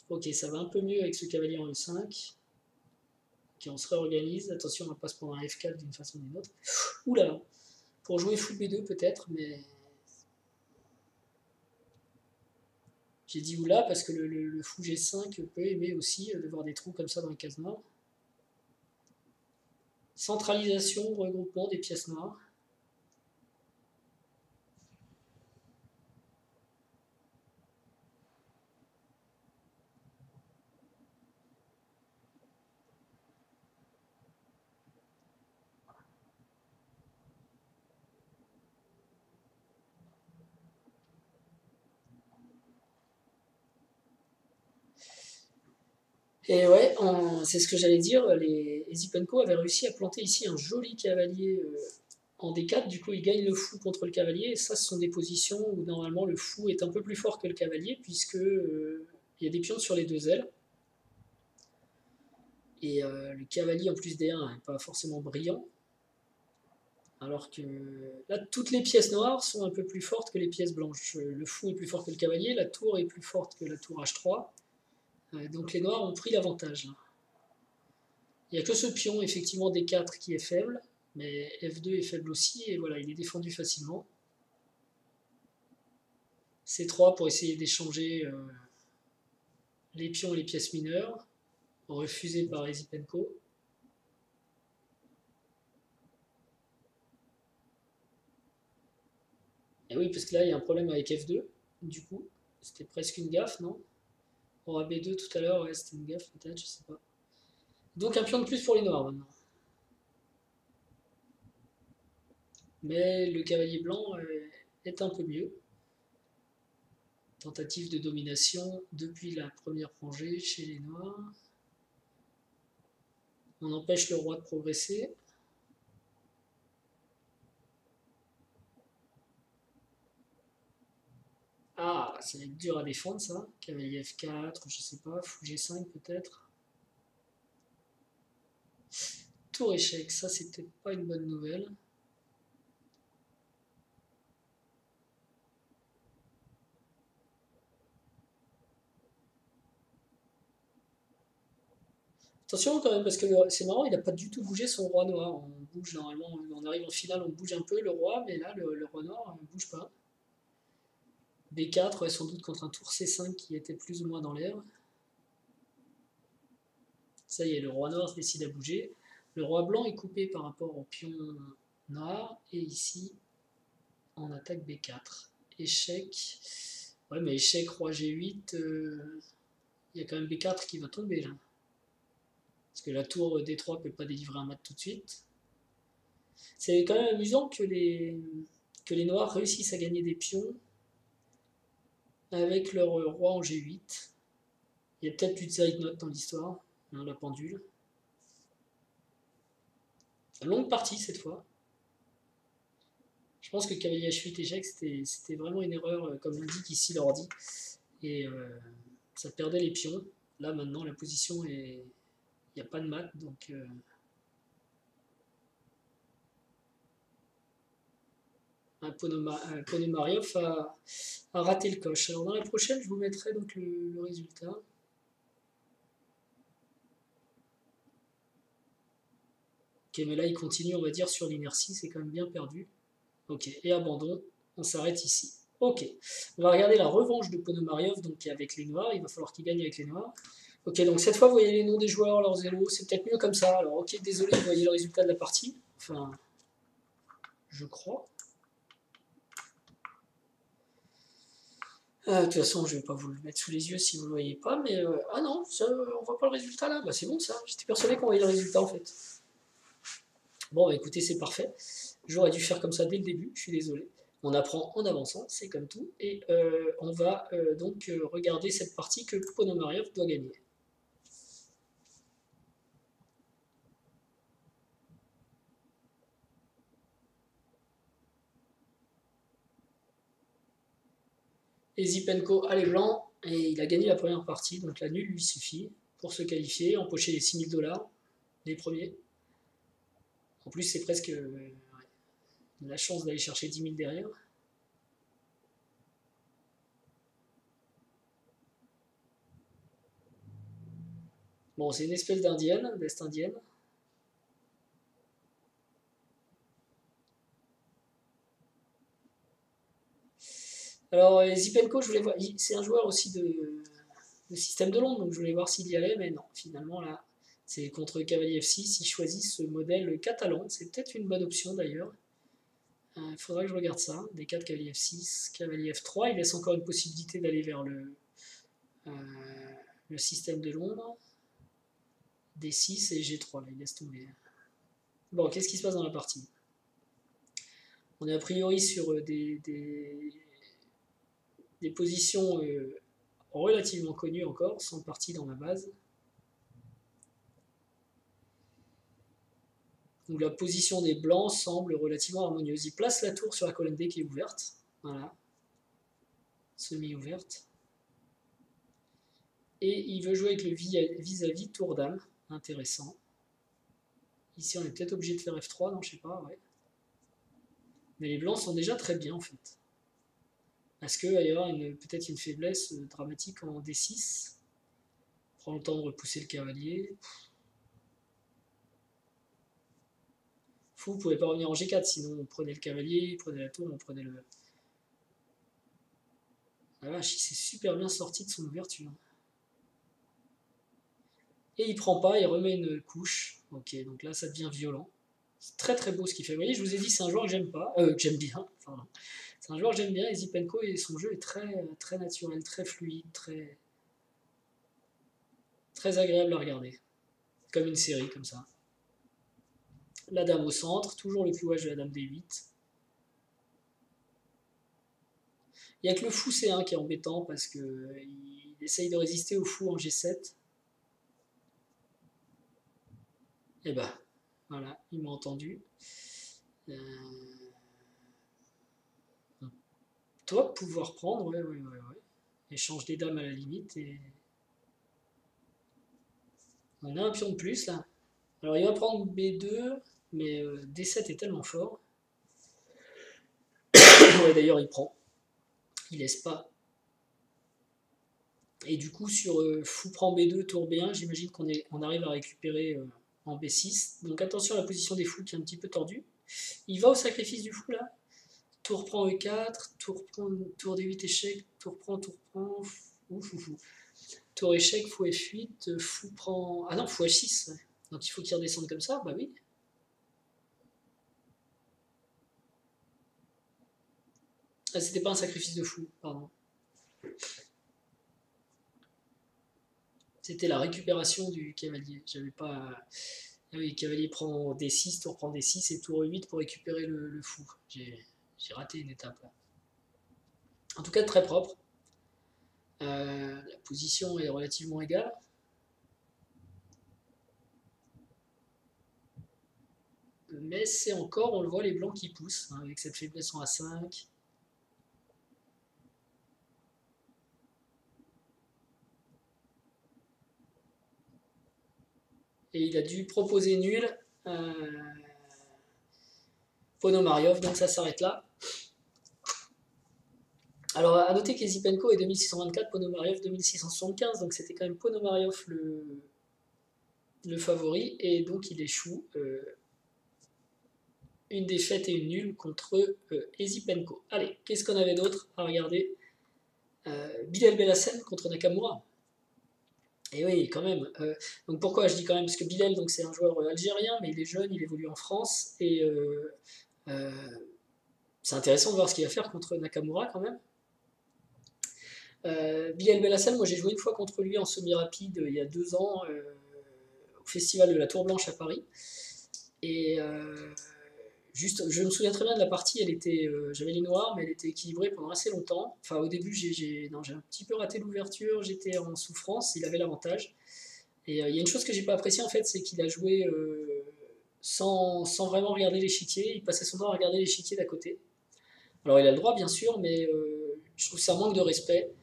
[SPEAKER 1] Ok, ça va un peu mieux avec ce cavalier en E5. Ok, on se réorganise. Attention, on va pas se prendre un F4 d'une façon ou d'une autre. Oula, pour jouer fou B2 peut-être, mais... J'ai dit oula parce que le fou G5 peut aimer aussi de voir des trous comme ça dans les cases noires. Centralisation, regroupement des pièces noires. Et ouais, c'est ce que j'allais dire, les Ezipenko avaient réussi à planter ici un joli cavalier en D4, du coup, il gagne le fou contre le cavalier. Et ça, ce sont des positions où normalement le fou est un peu plus fort que le cavalier, puisque il y a des pions sur les deux ailes. Et le cavalier en plus D1 n'est pas forcément brillant. Alors que là, toutes les pièces noires sont un peu plus fortes que les pièces blanches. Le fou est plus fort que le cavalier, la tour est plus forte que la tour H3. Donc les noirs ont pris l'avantage. Il n'y a que ce pion, effectivement, D4 qui est faible, mais F2 est faible aussi, et voilà, il est défendu facilement. C3 pour essayer d'échanger les pions et les pièces mineures, refusé par Esipenko. Et oui, parce que là, il y a un problème avec F2, du coup. C'était presque une gaffe, non? Roi B2 tout à l'heure, ouais, c'était une gaffe peut-être, je sais pas. Donc un pion de plus pour les noirs maintenant. Mais le cavalier blanc est un peu mieux. Tentative de domination depuis la première rangée chez les noirs. On empêche le roi de progresser. Ah, ça va être dur à défendre ça. Cavalier F4, je sais pas, fou G5 peut-être. Tour échec, ça c'était pas une bonne nouvelle. Attention quand même, parce que c'est marrant, il n'a pas du tout bougé son roi noir. On bouge normalement, on arrive en finale, on bouge un peu le roi, mais là le roi noir ne bouge pas. B4, ouais, sans doute contre un tour C5 qui était plus ou moins dans l'air. Ça y est, le roi noir se décide à bouger. Le roi blanc est coupé par rapport au pion noir, et ici, on attaque B4. Échec. Ouais, mais échec, roi G8, il y a quand même B4 qui va tomber là. Parce que la tour D3 peut pas délivrer un mat tout de suite. C'est quand même amusant que les noirs réussissent à gagner des pions avec leur roi en G8. Il y a peut-être plus de série de notes dans l'histoire, hein, la pendule. Longue partie cette fois. Je pense que cavalier H8 échec, c'était vraiment une erreur, comme l'indique ici l'ordi. Et ça perdait les pions. Là maintenant, la position est. Il n'y a pas de mat, donc. Ponomariov a raté le coche. Alors dans la prochaine, je vous mettrai donc le résultat. Ok, mais là il continue, on va dire, sur l'inertie, c'est quand même bien perdu. Ok, et abandon, on s'arrête ici. Ok, on va regarder la revanche de Ponomariov, donc avec les noirs, il va falloir qu'il gagne avec les noirs. Ok, donc cette fois, vous voyez les noms des joueurs, leurs élos, c'est peut-être mieux comme ça. Alors ok, désolé, vous voyez le résultat de la partie. Enfin, je crois. De toute façon, je ne vais pas vous le mettre sous les yeux si vous ne le voyez pas, mais ah non, ça, on voit pas le résultat là. Bah, c'est bon ça, j'étais persuadé qu'on voyait le résultat en fait. Bon, bah, écoutez, c'est parfait. J'aurais dû faire comme ça dès le début, je suis désolé. On apprend en avançant, c'est comme tout, et on va donc regarder cette partie que Ponomariov doit gagner. Et Zipenko a les blancs, et il a gagné la première partie, donc la nulle lui suffit pour se qualifier, empocher les 6 000 $, les premiers. En plus, c'est presque la chance d'aller chercher 10 000 derrière. Bon, c'est une espèce d'indienne, d'est-indienne. Alors, Zipenko, je voulais voir, c'est un joueur aussi de système de Londres, donc je voulais voir s'il y allait, mais non, finalement, là, c'est contre cavalier F6, il choisit ce modèle catalan, c'est peut-être une bonne option d'ailleurs. Il faudra que je regarde ça, D4, cavalier F6, cavalier F3, il laisse encore une possibilité d'aller vers le système de Londres. D6 et G3, là, il laisse tomber. Bon, qu'est-ce qui se passe dans la partie? On est a priori sur des positions relativement connues encore, sans partie dans la base. où la position des blancs semble relativement harmonieuse. Il place la tour sur la colonne D qui est ouverte. Voilà. Semi-ouverte. Et il veut jouer avec le vis-à-vis tour dame. Intéressant. Ici, on est peut-être obligé de faire F3, non, je sais pas, ouais. Mais les blancs sont déjà très bien, en fait. Est-ce qu'il va y avoir peut-être une faiblesse dramatique en D6 ? Prends le temps de repousser le cavalier. Fou, vous ne pouvez pas revenir en G4, sinon on prenait le cavalier, on prenait la tour, on prenait le... Ah vache, il s'est super bien sorti de son ouverture. Et il prend pas, il remet une couche. Ok, donc là ça devient violent. C'est très très beau ce qu'il fait. Vous voyez, je vous ai dit, c'est un joueur que j'aime pas, que j'aime bien. Pardon. C'est un joueur que j'aime bien, Esipenko, et son jeu est très, très naturel, très fluide, très, très agréable à regarder. Comme une série, comme ça. La dame au centre, toujours le clouage de la dame D8. Il n'y a que le fou C1 qui est embêtant parce qu'il essaye de résister au fou en G7. Et bah, voilà, il m'a entendu. On doit pouvoir prendre, ouais. Échange des dames à la limite. Et... on a un pion de plus là. Alors il va prendre B2, mais D7 est tellement fort. Ouais, d'ailleurs il prend. Il laisse pas. Et du coup sur fou prend B2, tour B1, j'imagine qu'on arrive à récupérer en B6. Donc attention à la position des fous qui est un petit peu tordue. Il va au sacrifice du fou là. Tour prend E4, tour D8 échec, tour prend, tour échec, fou F8, fou prend... ah non, fou H6, ouais. Donc il faut qu'il redescende comme ça, bah oui. Ah, c'était pas un sacrifice de fou, pardon. C'était la récupération du cavalier. J'avais pas... ah oui, cavalier prend D6, tour prend D6 et tour E8 pour récupérer le fou. J'ai raté une étape là. En tout cas, très propre. La position est relativement égale. Mais c'est encore, on le voit, les blancs qui poussent, hein, avec cette faiblesse en A5. Et il a dû proposer nul. Ponomariov, donc ça s'arrête là. Alors à noter qu'Esipenko est 2624, Ponomariov 2675, donc c'était quand même Ponomariov le favori, et donc il échoue une défaite et une nulle contre Esipenko. Allez, qu'est-ce qu'on avait d'autre à regarder Bilal Belhassen contre Nakamura. Et oui, quand même. Donc pourquoi je dis quand même? Parce que Bilal, c'est un joueur algérien, mais il est jeune, il évolue en France, et c'est intéressant de voir ce qu'il va faire contre Nakamura quand même. Bilal Belhassen, moi j'ai joué une fois contre lui en semi-rapide il y a 2 ans au festival de la Tour Blanche à Paris. Et je me souviens très bien de la partie, j'avais les noirs, mais elle était équilibrée pendant assez longtemps. Enfin au début j'ai un petit peu raté l'ouverture, j'étais en souffrance, il avait l'avantage. Et il y a une chose que j'ai pas appréciée en fait, c'est qu'il a joué sans vraiment regarder l'échiquier, il passait son temps à regarder l'échiquier d'à côté. Alors il a le droit bien sûr, mais je trouve que c'est un manque de respect.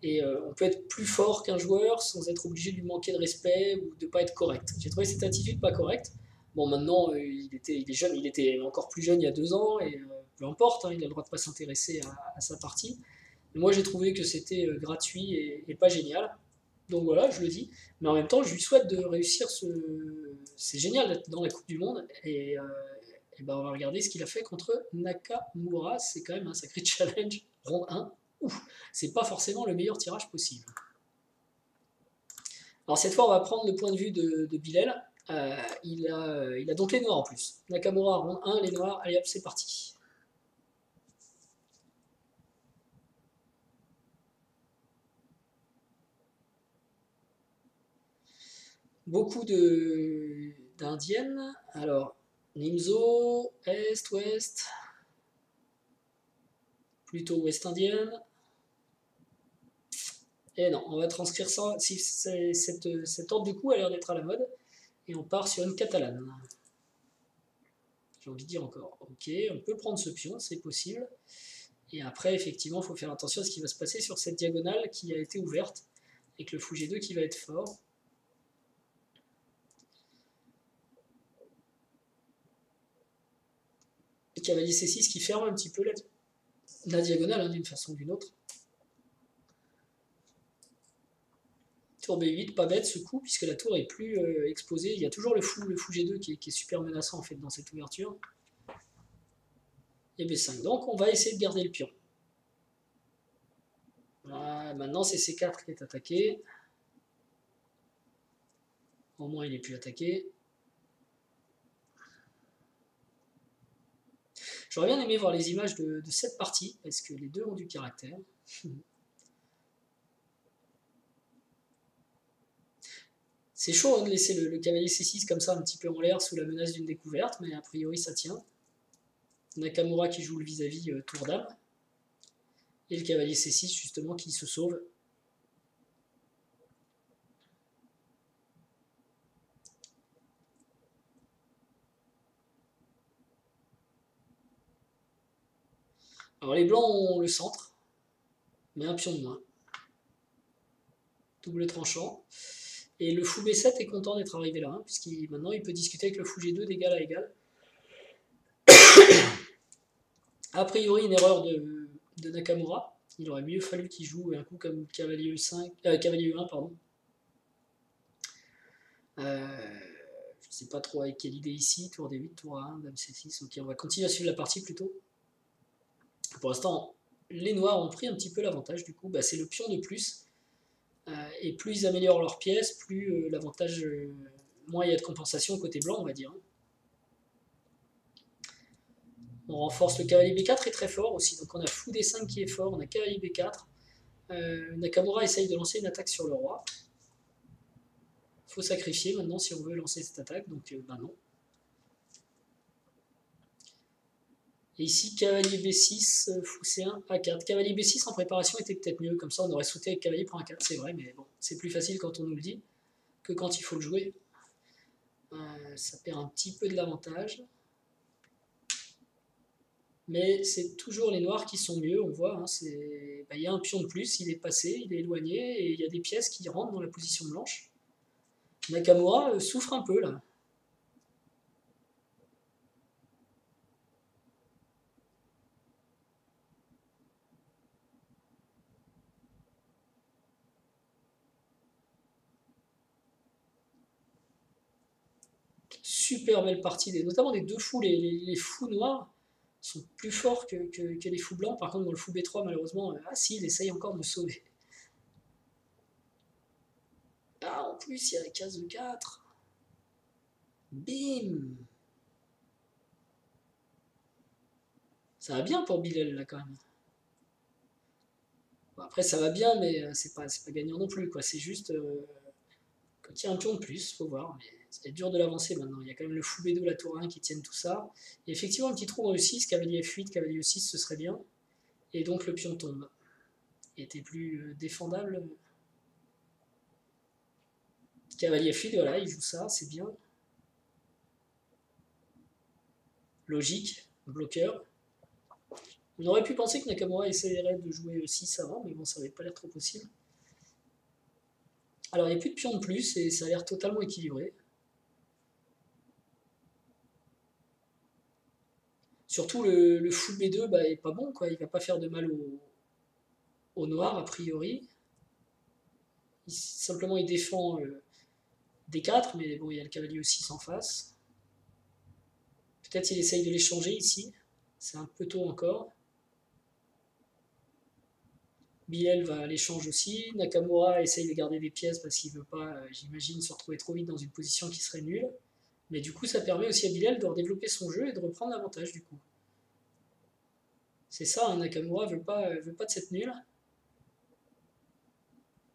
[SPEAKER 1] Et on peut être plus fort qu'un joueur sans être obligé de lui manquer de respect ou de ne pas être correct. J'ai trouvé cette attitude pas correcte. Bon, maintenant, il est jeune, il était encore plus jeune il y a 2 ans, et peu importe, hein, il a le droit de ne pas s'intéresser à sa partie. Mais moi, j'ai trouvé que c'était gratuit et pas génial. Donc voilà, je le dis. Mais en même temps, je lui souhaite de réussir c'est génial d'être dans la Coupe du Monde. Et ben, on va regarder ce qu'il a fait contre Nakamura. C'est quand même un sacré challenge. Rond 1. Ouf, c'est pas forcément le meilleur tirage possible. Alors cette fois, on va prendre le point de vue de Bilal. Il a donc les noirs en plus. Nakamura, rond 1, les noirs. Allez hop, c'est parti. Beaucoup d'indiennes. Alors, Nimzo, Est, Ouest. Plutôt ouest-indienne. Et non, on va transcrire ça. Si cet ordre de coup a l'air d'être à la mode. Et on part sur une catalane. J'ai envie de dire encore, ok, on peut prendre ce pion, c'est possible. Et après, effectivement, il faut faire attention à ce qui va se passer sur cette diagonale qui a été ouverte, avec le fou G2 qui va être fort. Le cavalier C6 qui ferme un petit peu la diagonale, hein, d'une façon ou d'une autre. Tour B8, pas bête ce coup, puisque la tour est plus exposée. Il y a toujours le fou G2 qui est super menaçant en fait dans cette ouverture. Et B5. Donc on va essayer de garder le pion. Voilà, maintenant c'est C4 qui est attaqué. Au moins il n'est plus attaqué. J'aurais bien aimé voir les images de cette partie, parce que les deux ont du caractère. C'est chaud hein, de laisser le cavalier C6 comme ça un petit peu en l'air sous la menace d'une découverte, mais a priori ça tient. Nakamura qui joue le vis-à-vis tour dame. Et le cavalier C6 justement qui se sauve. Alors les blancs ont le centre, mais un pion de moins. Double tranchant. Et le fou B7 est content d'être arrivé là, hein, puisqu'il maintenant il peut discuter avec le fou G2 d'égal à égal. A priori une erreur de Nakamura. Il aurait mieux fallu qu'il joue un coup comme cavalier E5, cavalier E1, pardon. Je ne sais pas trop avec quelle idée ici, tour D8, tour A1, dame C6. Ok, on va continuer à suivre la partie plutôt. Pour l'instant, les noirs ont pris un petit peu l'avantage, du coup, c'est le pion de plus. Et plus ils améliorent leurs pièces, plus l'avantage, moins il y a de compensation côté blanc, on va dire. On renforce le cavalier B4 est très fort aussi, donc on a fou D5 qui est fort, on a cavalier B4. Nakamura essaye de lancer une attaque sur le roi. Il faut sacrifier maintenant si on veut lancer cette attaque, donc non. Et ici, cavalier B6, fou C1, A4. Cavalier B6 en préparation était peut-être mieux, comme ça on aurait sauté avec cavalier prend A4, c'est vrai, mais bon, c'est plus facile quand on nous le dit que quand il faut le jouer. Ça perd un petit peu de l'avantage. Mais c'est toujours les noirs qui sont mieux, on voit, hein, il y a un pion de plus, il est passé, il est éloigné, et il y a des pièces qui rentrent dans la position blanche. Nakamura souffre un peu là. Super belle partie, notamment des deux fous, les fous noirs sont plus forts que les fous blancs. Par contre, dans le fou B3, malheureusement, si, il essaye encore de me sauver. Ah, en plus, il y a la case de 4. Bim. Ça va bien pour Bilal, là, quand même. Bon, après, ça va bien, mais c'est pas gagnant non plus, quoi. C'est juste... quand il y a un pion de plus, faut voir. Mais c'est dur de l'avancer maintenant. Il y a quand même le fou B2, la tour 1 qui tiennent tout ça. Et effectivement, un petit trou dans le 6, cavalier F8, cavalier E6, ce serait bien. Et donc le pion tombe. Il était plus défendable. Cavalier F8, voilà, il joue ça, c'est bien. Logique, bloqueur. On aurait pu penser que Nakamura essayerait de jouer E6 avant, mais bon, ça n'avait pas l'air trop possible. Alors, il n'y a plus de pion de plus et ça a l'air totalement équilibré. Surtout le fou B2 est pas bon, quoi. Il va pas faire de mal au noir, a priori. Simplement, il défend D4, mais bon, il y a le cavalier E6 en face. Peut-être il essaye de l'échanger ici. C'est un peu tôt encore. Bilal va à l'échange aussi. Nakamura essaye de garder des pièces parce qu'il ne veut pas, j'imagine, se retrouver trop vite dans une position qui serait nulle. Mais du coup, ça permet aussi à Bilal de redévelopper son jeu et de reprendre l'avantage du coup. C'est ça, hein, Nakamura veut pas de cette nulle.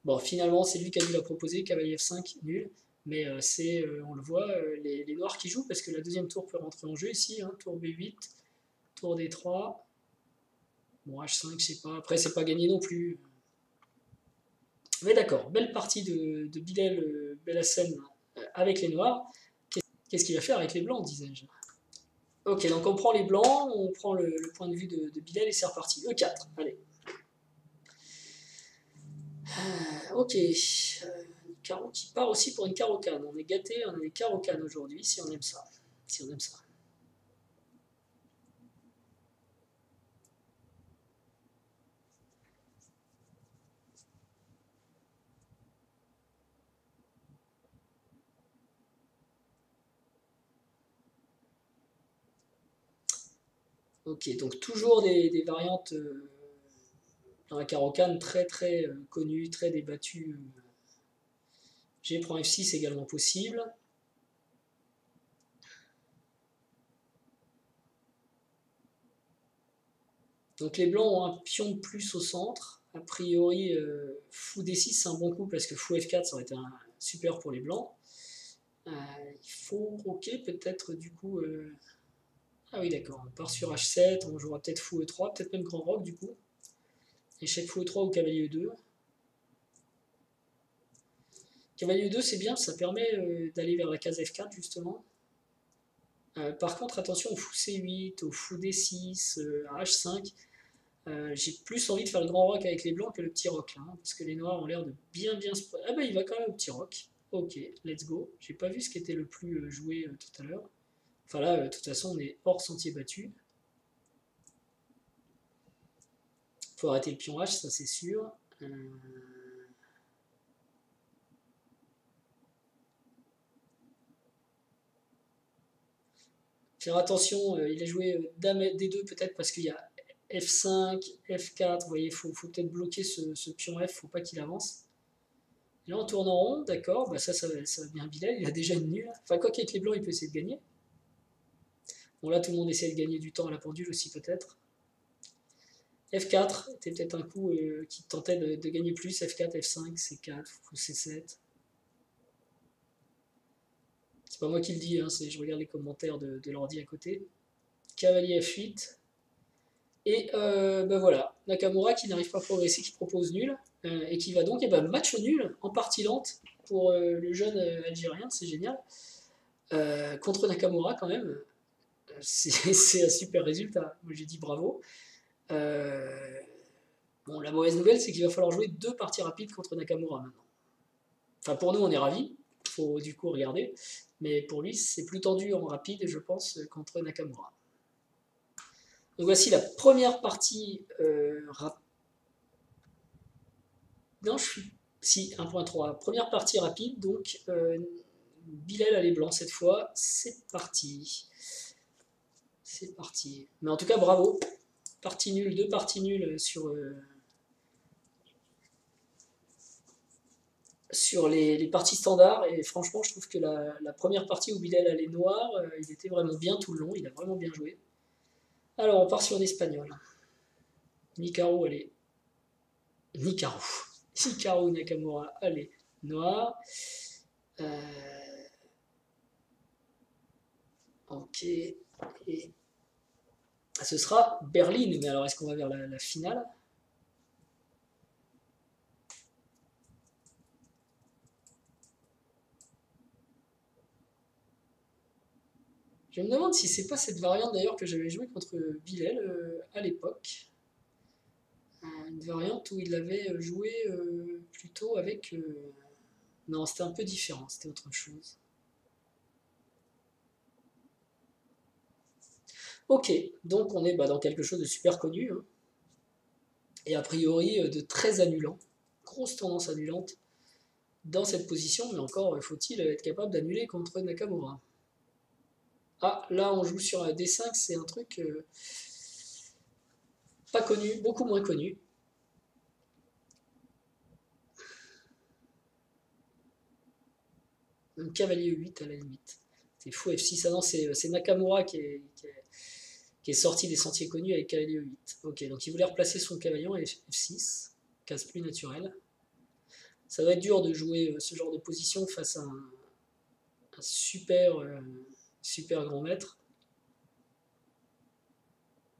[SPEAKER 1] Bon, finalement, c'est lui qui a dû la proposer, cavalier F5, nul. Mais on le voit, les noirs qui jouent parce que la deuxième tour peut rentrer en jeu ici. Hein, tour B8, tour D3. Bon, H5, je sais pas. Après, c'est pas gagné non plus. Mais d'accord, belle partie de Bilal Belhassen avec les noirs. Qu'est-ce qu'il va faire avec les blancs, disais-je? Ok, donc on prend les blancs, on prend le point de vue de Bilal et c'est reparti. E4, allez. Ok. Carreau qui part aussi pour une carreau-canne. On est gâté, on a des carreaux-cannes aujourd'hui, si on aime ça. Si on aime ça. Ok, donc toujours des variantes dans la carreau-canne très très connues, très débattues. G prend F6 également possible. Donc les blancs ont un pion de plus au centre. A priori, fou D6 c'est un bon coup parce que fou F4 ça aurait été super pour les blancs. Il faut roquer peut-être du coup. Ah oui d'accord, on part sur H7, on jouera peut-être fou E3, peut-être même grand roc du coup. Échec fou E3 ou cavalier E2. Cavalier E2 c'est bien, ça permet d'aller vers la case F4 justement. Par contre attention au fou C8, au fou D6, à H5. J'ai plus envie de faire le grand roc avec les blancs que le petit roc là, hein, parce que les noirs ont l'air de bien se... Ah bah il va quand même au petit roc. Ok, let's go. J'ai pas vu ce qui était le plus joué tout à l'heure. Enfin là, de toute façon, on est hors sentier battu. Faut arrêter le pion H, ça c'est sûr. Faire attention, il a joué dame D2 peut-être parce qu'il y a F5, F4, vous voyez, il faut peut-être bloquer ce pion F, faut pas qu'il avance. Et là on tourne en rond, d'accord, bah ça va bien Bilal, il a déjà une nulle. Enfin quoi qu'avec les blancs il peut essayer de gagner. Bon là tout le monde essaie de gagner du temps à la pendule aussi peut-être. F4 était peut-être un coup qui tentait de gagner plus, F4, F5, C4, ou C7. C'est pas moi qui le dis, hein, je regarde les commentaires de l'ordi à côté. Cavalier F8. Et ben voilà, Nakamura qui n'arrive pas à progresser, qui propose nul, et qui va donc, match nul en partie lente pour le jeune Algérien, c'est génial. Contre Nakamura quand même, c'est un super résultat. Moi j'ai dit bravo. Euh, bon, la mauvaise nouvelle, c'est qu'il va falloir jouer 2 parties rapides contre Nakamura maintenant. Enfin, pour nous, on est ravis, il faut du coup regarder, mais pour lui, c'est plus tendu en rapide, je pense, contre Nakamura. Donc voici la première partie rapide. Non, je suis. Si, 1.3. Première partie rapide, donc Bilal a les blancs cette fois. C'est parti. C'est parti. Mais en tout cas, bravo. Partie nulle, 2 parties nulles sur les parties standards. Et franchement, je trouve que la première partie où Bilal a les noirs, il était vraiment bien tout le long. Il a vraiment bien joué. Alors, on part sur l'espagnol. Nikaru, allez. Nikaru. Nikaru Nakamura, allez. Noir. Ok. Et ce sera Berlin. Mais alors, est-ce qu'on va vers la finale? Je me demande si c'est pas cette variante d'ailleurs que j'avais joué contre Bilal à l'époque. Une variante où il avait joué plutôt avec. Non, c'était un peu différent, c'était autre chose. Ok, donc on est dans quelque chose de super connu, hein, et a priori de très annulant. Grosse tendance annulante dans cette position, mais encore faut-il être capable d'annuler contre Nakamura. Ah, là on joue sur un D5, c'est un truc pas connu, beaucoup moins connu. Un cavalier 8 à la limite. C'est fou F6. Ah non, c'est Nakamura qui est sorti des sentiers connus avec cavalier 8. Ok, donc il voulait replacer son cavalier en F6, case plus naturelle. Ça va être dur de jouer ce genre de position face à un super grand maître.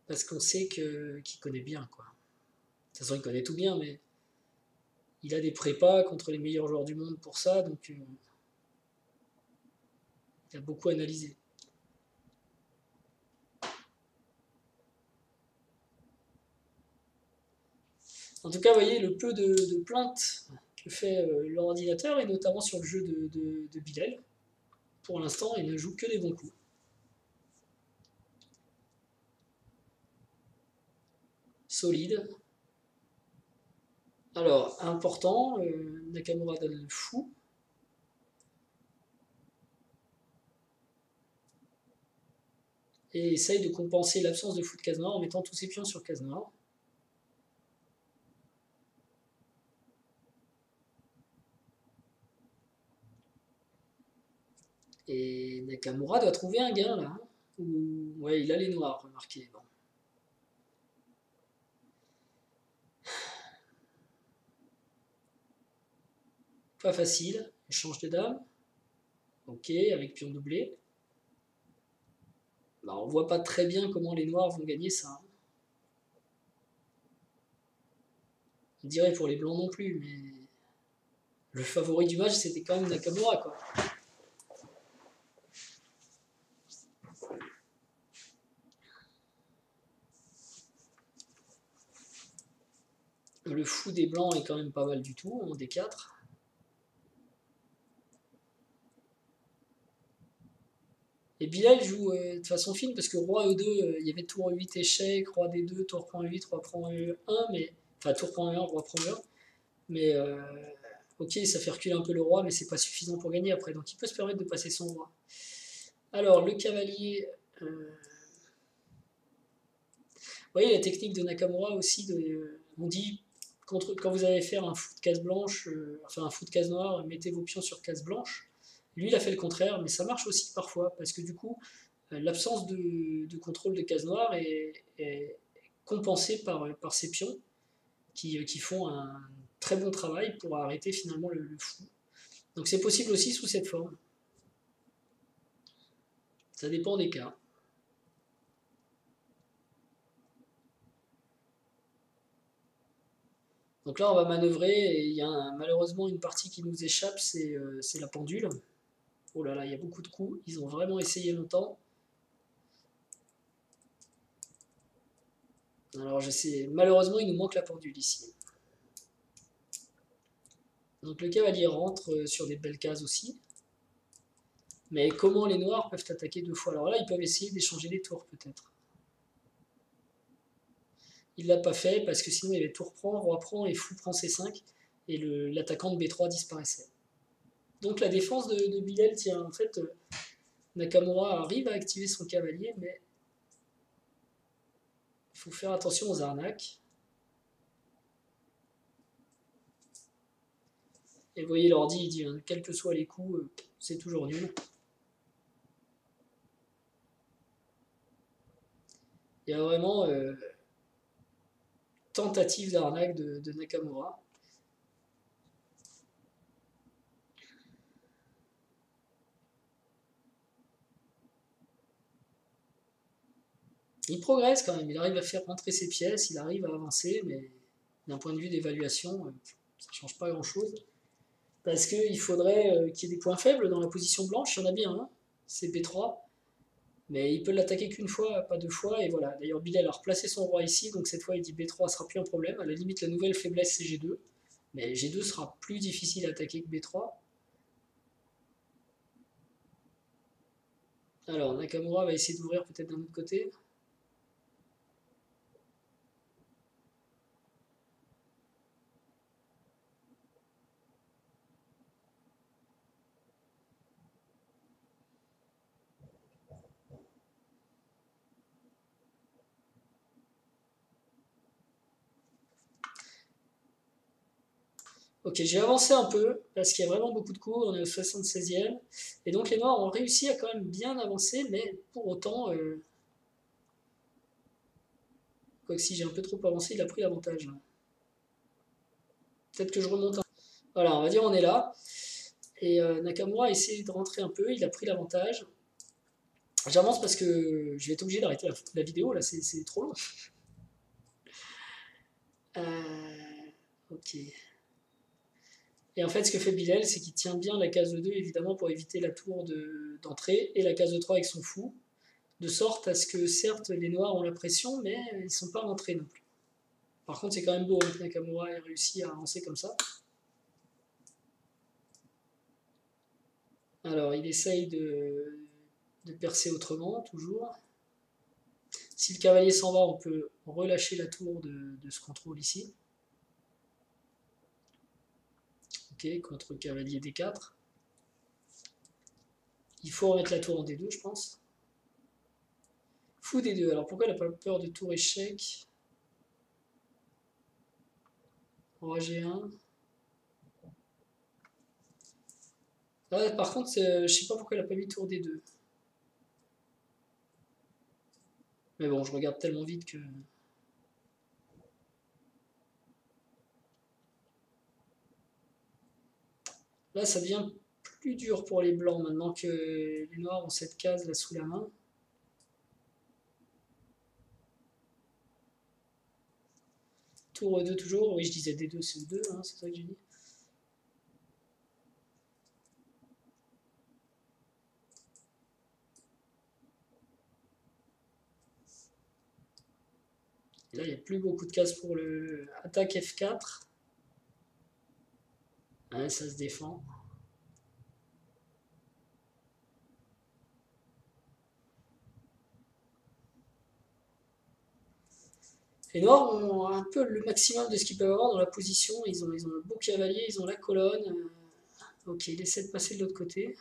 [SPEAKER 1] Parce qu'on sait qu'il connaît bien, quoi. De toute façon, il connaît tout bien, mais il a des prépas contre les meilleurs joueurs du monde pour ça, donc il a beaucoup analysé. En tout cas, vous voyez le peu de plaintes que fait l'ordinateur, et notamment sur le jeu de Bilal. Pour l'instant, il ne joue que des bons coups. Solide. Alors, important, Nakamura donne le fou. Et essaye de compenser l'absence de fou de case noire en mettant tous ses pions sur case noire. Et Nakamura doit trouver un gain là. Ouais, il a les noirs, remarquez. Bon. Pas facile. Échange de dames. Ok, avec pion doublé. Bah, on voit pas très bien comment les noirs vont gagner ça. On dirait pour les blancs non plus, mais le favori du match c'était quand même Nakamura quoi. Le fou des blancs est quand même pas mal du tout en D4. Et Bilal joue de façon fine parce que roi E2, il y avait tour E8 échec, roi D2, tour prend E8, roi prend E1, mais enfin tour prend E1, roi prend E1. Mais ok, ça fait reculer un peu le roi, mais c'est pas suffisant pour gagner après. Donc il peut se permettre de passer son roi. Alors le cavalier. Vous voyez la technique de Nakamura aussi. On dit quand vous allez faire un fou de case blanche, enfin un fou de case noire, mettez vos pions sur case blanche. Lui, il a fait le contraire, mais ça marche aussi parfois, parce que du coup, l'absence de contrôle de case noire est compensée par ces pions qui font un très bon travail pour arrêter finalement le fou. Donc c'est possible aussi sous cette forme. Ça dépend des cas. Donc là, on va manœuvrer, et il y a malheureusement une partie qui nous échappe, c'est la pendule. Oh là là, il y a beaucoup de coups, ils ont vraiment essayé longtemps. Alors je sais, malheureusement, il nous manque la pendule ici. Donc le cavalier rentre sur des belles cases aussi. Mais comment les noirs peuvent attaquer deux fois? Alors là, ils peuvent essayer d'échanger les tours peut-être. Il ne l'a pas fait parce que sinon il y avait tour prend, roi prend et fou prend C5 et l'attaquant de B3 disparaissait. Donc la défense de Bilal tient. En fait, Nakamura arrive à activer son cavalier, mais il faut faire attention aux arnaques. Et vous voyez l'ordi, il dit, hein, quels que soient les coups, c'est toujours nul. Il y a vraiment tentative d'arnaque de Nakamura. Il progresse quand même, il arrive à faire rentrer ses pièces, il arrive à avancer, mais d'un point de vue d'évaluation, ça ne change pas grand-chose. Parce qu'il faudrait qu'il y ait des points faibles dans la position blanche, il y en a bien, hein, c'est B3, mais il peut l'attaquer qu'une fois, pas deux fois, et voilà. D'ailleurs, Bilal a replacé son roi ici, donc cette fois il dit B3 sera plus un problème, à la limite la nouvelle faiblesse c'est G2, mais G2 sera plus difficile à attaquer que B3. Alors, Nakamura va essayer d'ouvrir peut-être d'un autre côté. Ok, j'ai avancé un peu, parce qu'il y a vraiment beaucoup de coups, on est au 76e, et donc les noirs ont réussi à quand même bien avancer, mais pour autant, quoique si j'ai un peu trop avancé, il a pris l'avantage. Peut-être que je remonte un peu. Voilà, on va dire on est là, et Nakamura a essayé de rentrer un peu, il a pris l'avantage. J'avance parce que je vais être obligé d'arrêter la vidéo, là c'est trop long. Ok. Et en fait, ce que fait Bilal, c'est qu'il tient bien la case E2, évidemment, pour éviter la tour d'entrée, et la case E3 avec son fou, de sorte à ce que, certes, les noirs ont la pression, mais ils ne sont pas rentrés non plus. Par contre, c'est quand même beau que Nakamura ait réussi à avancer comme ça. Alors, il essaye de percer autrement, toujours. Si le cavalier s'en va, on peut relâcher la tour de ce contrôle ici. Ok, contre cavalier D4. Il faut remettre la tour en D2, je pense. Fou D2. Alors pourquoi il n'a pas peur de tour échec? Roi G1. Ah, par contre, je sais pas pourquoi il n'a pas mis tour D2. Mais bon, je regarde tellement vite que... Là, ça devient plus dur pour les blancs maintenant que les noirs ont cette case là sous la main. Tour E2 toujours. Oui, je disais D2, c'est E2, hein, c'est ça que j'ai dit. Et là, il n'y a plus beaucoup de cases pour le attaque F4. Ouais, ça se défend. Les noirs ont un peu le maximum de ce qu'ils peuvent avoir dans la position. Ils ont le beau cavalier, ils ont la colonne. Ok, il essaie de passer de l'autre côté.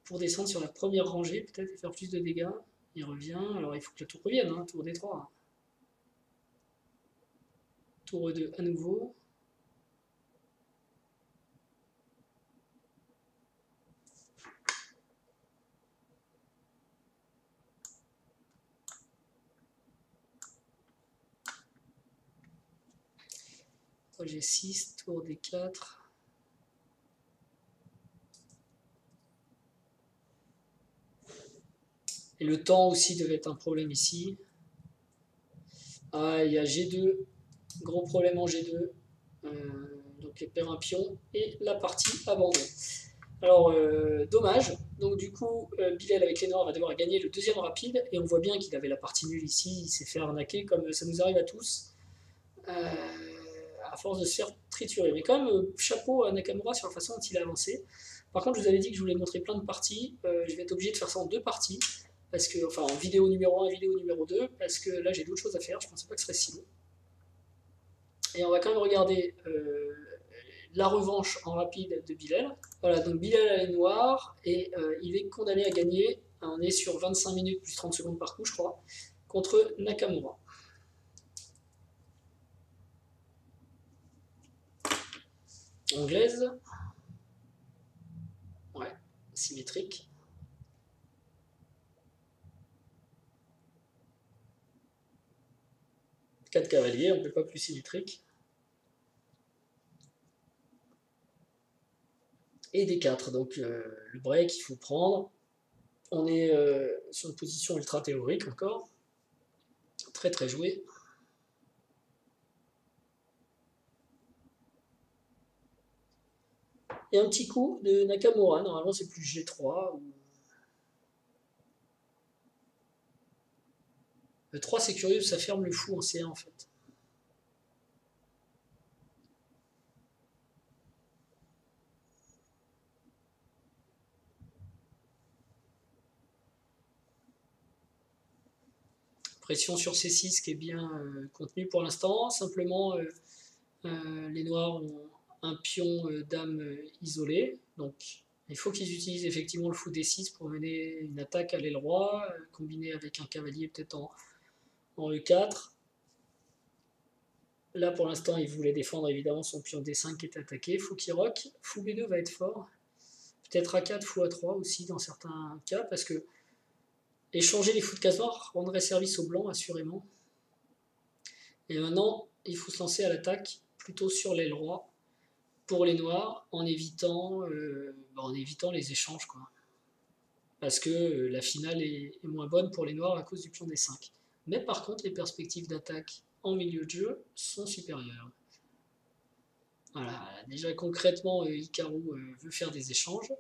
[SPEAKER 1] Pour descendre sur la première rangée, peut-être, et faire plus de dégâts. Il revient. Alors, il faut que la tour revienne, hein, tour D3. Tour E2 à nouveau. Roi G6, tour D4. Et le temps aussi devait être un problème ici. Ah, il y a G2. Gros problème en G2. Donc il perd un pion et la partie abandonne. Alors, dommage. Donc du coup, Bilal avec les noirs va devoir gagner le deuxième rapide. Et on voit bien qu'il avait la partie nulle ici. Il s'est fait arnaquer comme ça nous arrive à tous. À force de se faire triturer. Mais quand même, chapeau à Nakamura sur la façon dont il a avancé. Par contre, je vous avais dit que je voulais montrer plein de parties. Je vais être obligé de faire ça en deux parties. Parce que, enfin, en vidéo numéro 1 et vidéo numéro 2. Parce que là, j'ai d'autres choses à faire. Je pensais pas que ce serait si long. Et on va quand même regarder la revanche en rapide de Bilal. Voilà, donc Bilal a les noirs et il est condamné à gagner. On est sur 25 minutes plus 30 secondes par coup, je crois, contre Nakamura. Anglaise. Ouais, symétrique. 4 cavaliers, on ne peut pas plus symétrique. Et des 4, donc le break, il faut prendre. On est sur une position ultra théorique encore. Très très joué. Et un petit coup de Nakamura, normalement c'est plus G3. Le 3 c'est curieux, ça ferme le fou en C1 en fait. Pression sur C6 qui est bien contenue pour l'instant. Simplement, les noirs ont un pion dame isolé. Donc, il faut qu'ils utilisent effectivement le fou D6 pour mener une attaque à l'aile roi, combinée avec un cavalier peut-être en E4. Là, pour l'instant, il voulait défendre évidemment son pion D5 qui est attaqué. Fou qui rock. Fou B2 va être fort. Peut-être A4, fou A3 aussi dans certains cas, parce que échanger les fous de case noire rendrait service aux blancs, assurément. Et maintenant, il faut se lancer à l'attaque plutôt sur l'aile roi pour les noirs en évitant les échanges, quoi. Parce que la finale est moins bonne pour les noirs à cause du pion D5. Mais par contre, les perspectives d'attaque en milieu de jeu sont supérieures. Voilà, déjà concrètement, Hikaru veut faire des échanges.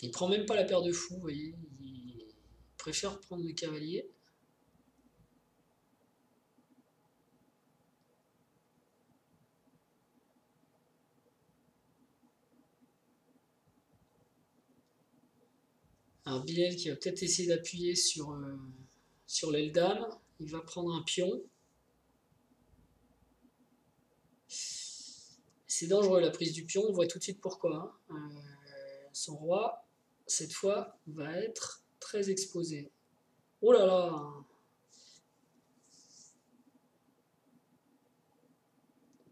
[SPEAKER 1] Il prend même pas la paire de fous, vous voyez. préfère prendre le cavalier. Alors Bilal qui va peut-être essayer d'appuyer sur l'aile dame. Il va prendre un pion. C'est dangereux la prise du pion, on voit tout de suite pourquoi. Hein. Son roi, cette fois, va être très exposé. Oh là là!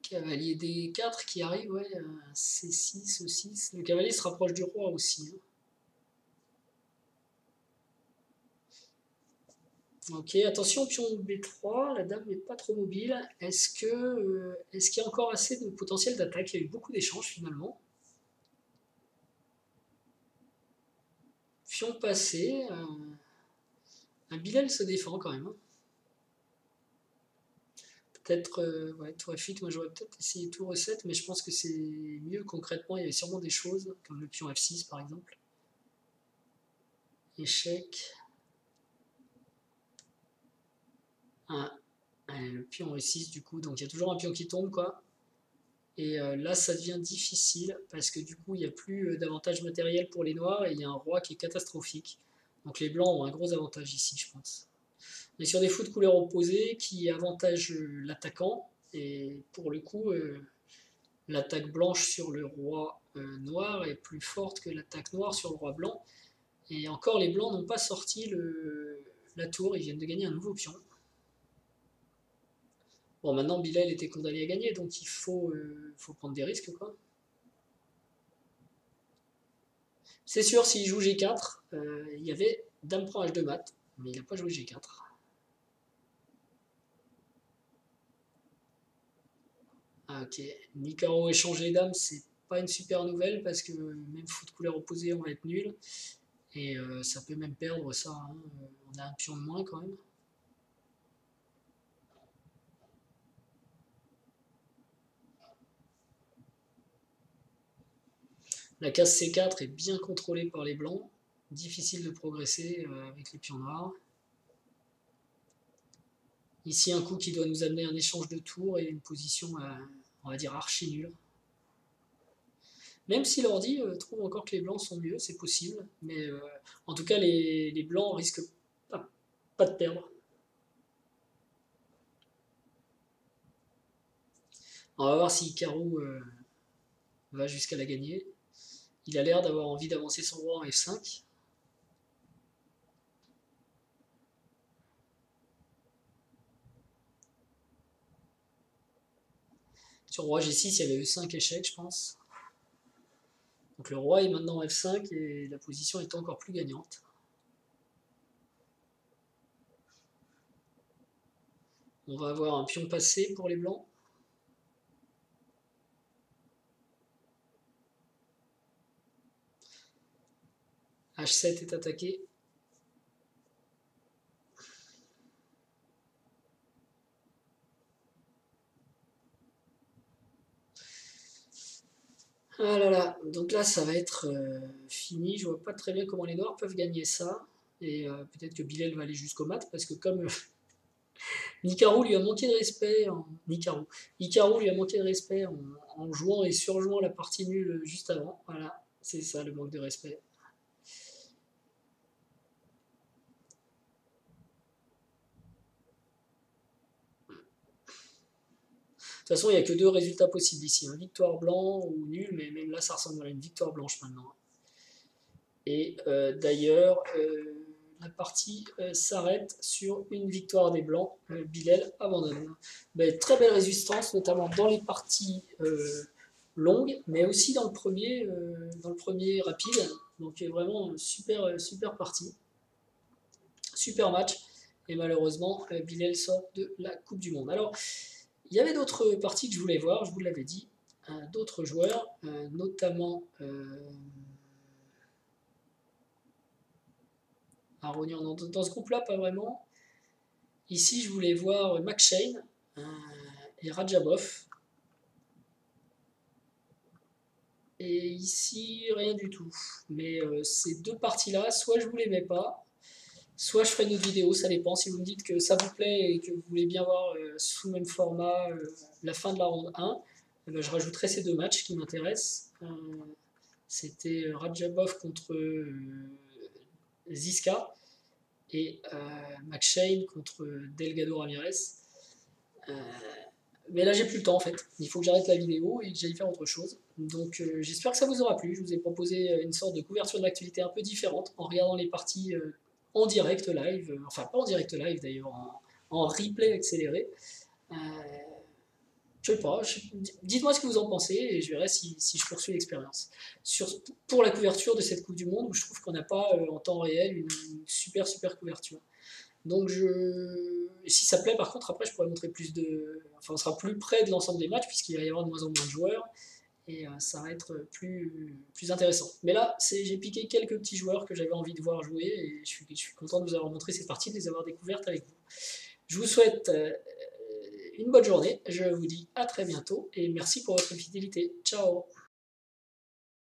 [SPEAKER 1] Cavalier D4 qui arrive, ouais, C6, E6. Le cavalier se rapproche du roi aussi. Hein. Ok, attention, pion B3, la dame n'est pas trop mobile. Est-ce qu'il y a encore assez de potentiel d'attaque? Il y a eu beaucoup d'échanges finalement. Pion passé. Un Bilal se défend quand même. Hein. Peut-être, ouais, tour F8, moi j'aurais peut-être essayé tour E7, mais je pense que c'est mieux concrètement. Il y avait sûrement des choses, comme le pion F6 par exemple. Échec. Le pion E6 du coup, donc il y a toujours un pion qui tombe quoi. Et là ça devient difficile parce que du coup il n'y a plus d'avantage matériel pour les noirs et il y a un roi qui est catastrophique. Donc les blancs ont un gros avantage ici je pense. On est sur des fous de couleurs opposées qui avantagent l'attaquant et pour le coup l'attaque blanche sur le roi noir est plus forte que l'attaque noire sur le roi blanc. Et encore les blancs n'ont pas sorti la tour, ils viennent de gagner un nouveau pion. Bon, maintenant, Bilal était condamné à gagner, donc il faut prendre des risques, quoi. C'est sûr, s'il joue G4, il y avait Dame prend H2 mat, mais il n'a pas joué G4. Ah, ok, Nicaro échange les dames, c'est pas une super nouvelle, parce que même fou de couleur opposée, on va être nul. Et ça peut même perdre ça, hein. On a un pion de moins quand même. La case C4 est bien contrôlée par les blancs. Difficile de progresser avec les pions noirs. Ici, un coup qui doit nous amener un échange de tours et une position, on va dire, archi nulle. Même si l'ordi trouve encore que les blancs sont mieux, c'est possible. Mais en tout cas, les blancs risquent pas de perdre. On va voir si Carreau va jusqu'à la gagner. Il a l'air d'avoir envie d'avancer son roi en F5. Sur roi G6, il y avait eu 5 échecs, je pense. Donc le roi est maintenant en F5 et la position est encore plus gagnante. On va avoir un pion passé pour les blancs. H7 est attaqué. Ah là là, donc là ça va être fini. Je vois pas très bien comment les noirs peuvent gagner ça. Et peut-être que Bilal va aller jusqu'au mat parce que comme Nicarou lui a manqué de respect Nicarou lui a manqué de respect en jouant et surjouant la partie nulle juste avant. Voilà, c'est ça le manque de respect. De toute façon, il n'y a que deux résultats possibles ici, hein. Victoire blanc ou nul, mais même là ça ressemble à une victoire blanche maintenant. Et d'ailleurs, la partie s'arrête sur une victoire des Blancs. Bilal abandonne. Ben, très belle résistance, notamment dans les parties longues, mais aussi dans le premier rapide. Donc vraiment super, super partie. Super match. Et malheureusement, Bilal sort de la Coupe du Monde. Alors, il y avait d'autres parties que je voulais voir, je vous l'avais dit. D'autres joueurs, notamment... Aronian, dans ce groupe-là, pas vraiment. Ici, je voulais voir McShane et Radjabov. Et ici, rien du tout. Mais ces deux parties-là, soit je ne vous les mets pas, soit je ferai une autre vidéo, ça dépend. Si vous me dites que ça vous plaît et que vous voulez bien voir sous le même format la fin de la ronde 1, eh ben, je rajouterai ces deux matchs qui m'intéressent. C'était Radjabov contre Ziska et McShane contre Delgado Ramirez. Mais là j'ai plus le temps en fait, il faut que j'arrête la vidéo et que j'aille faire autre chose. Donc j'espère que ça vous aura plu, je vous ai proposé une sorte de couverture de l'actualité un peu différente en regardant les parties en direct live, enfin pas en direct live d'ailleurs, en replay accéléré. Je sais pas, dites-moi ce que vous en pensez et je verrai si je poursuis l'expérience. Pour la couverture de cette Coupe du Monde où je trouve qu'on n'a pas en temps réel une super couverture. Donc si ça plaît, par contre, après je pourrais montrer plus de... Enfin, on sera plus près de l'ensemble des matchs puisqu'il va y avoir de moins en moins de joueurs et ça va être plus intéressant. Mais là, j'ai piqué quelques petits joueurs que j'avais envie de voir jouer et je suis content de vous avoir montré cette partie, de les avoir découvertes avec vous. Je vous souhaite une bonne journée, je vous dis à très bientôt et merci pour votre fidélité. Ciao!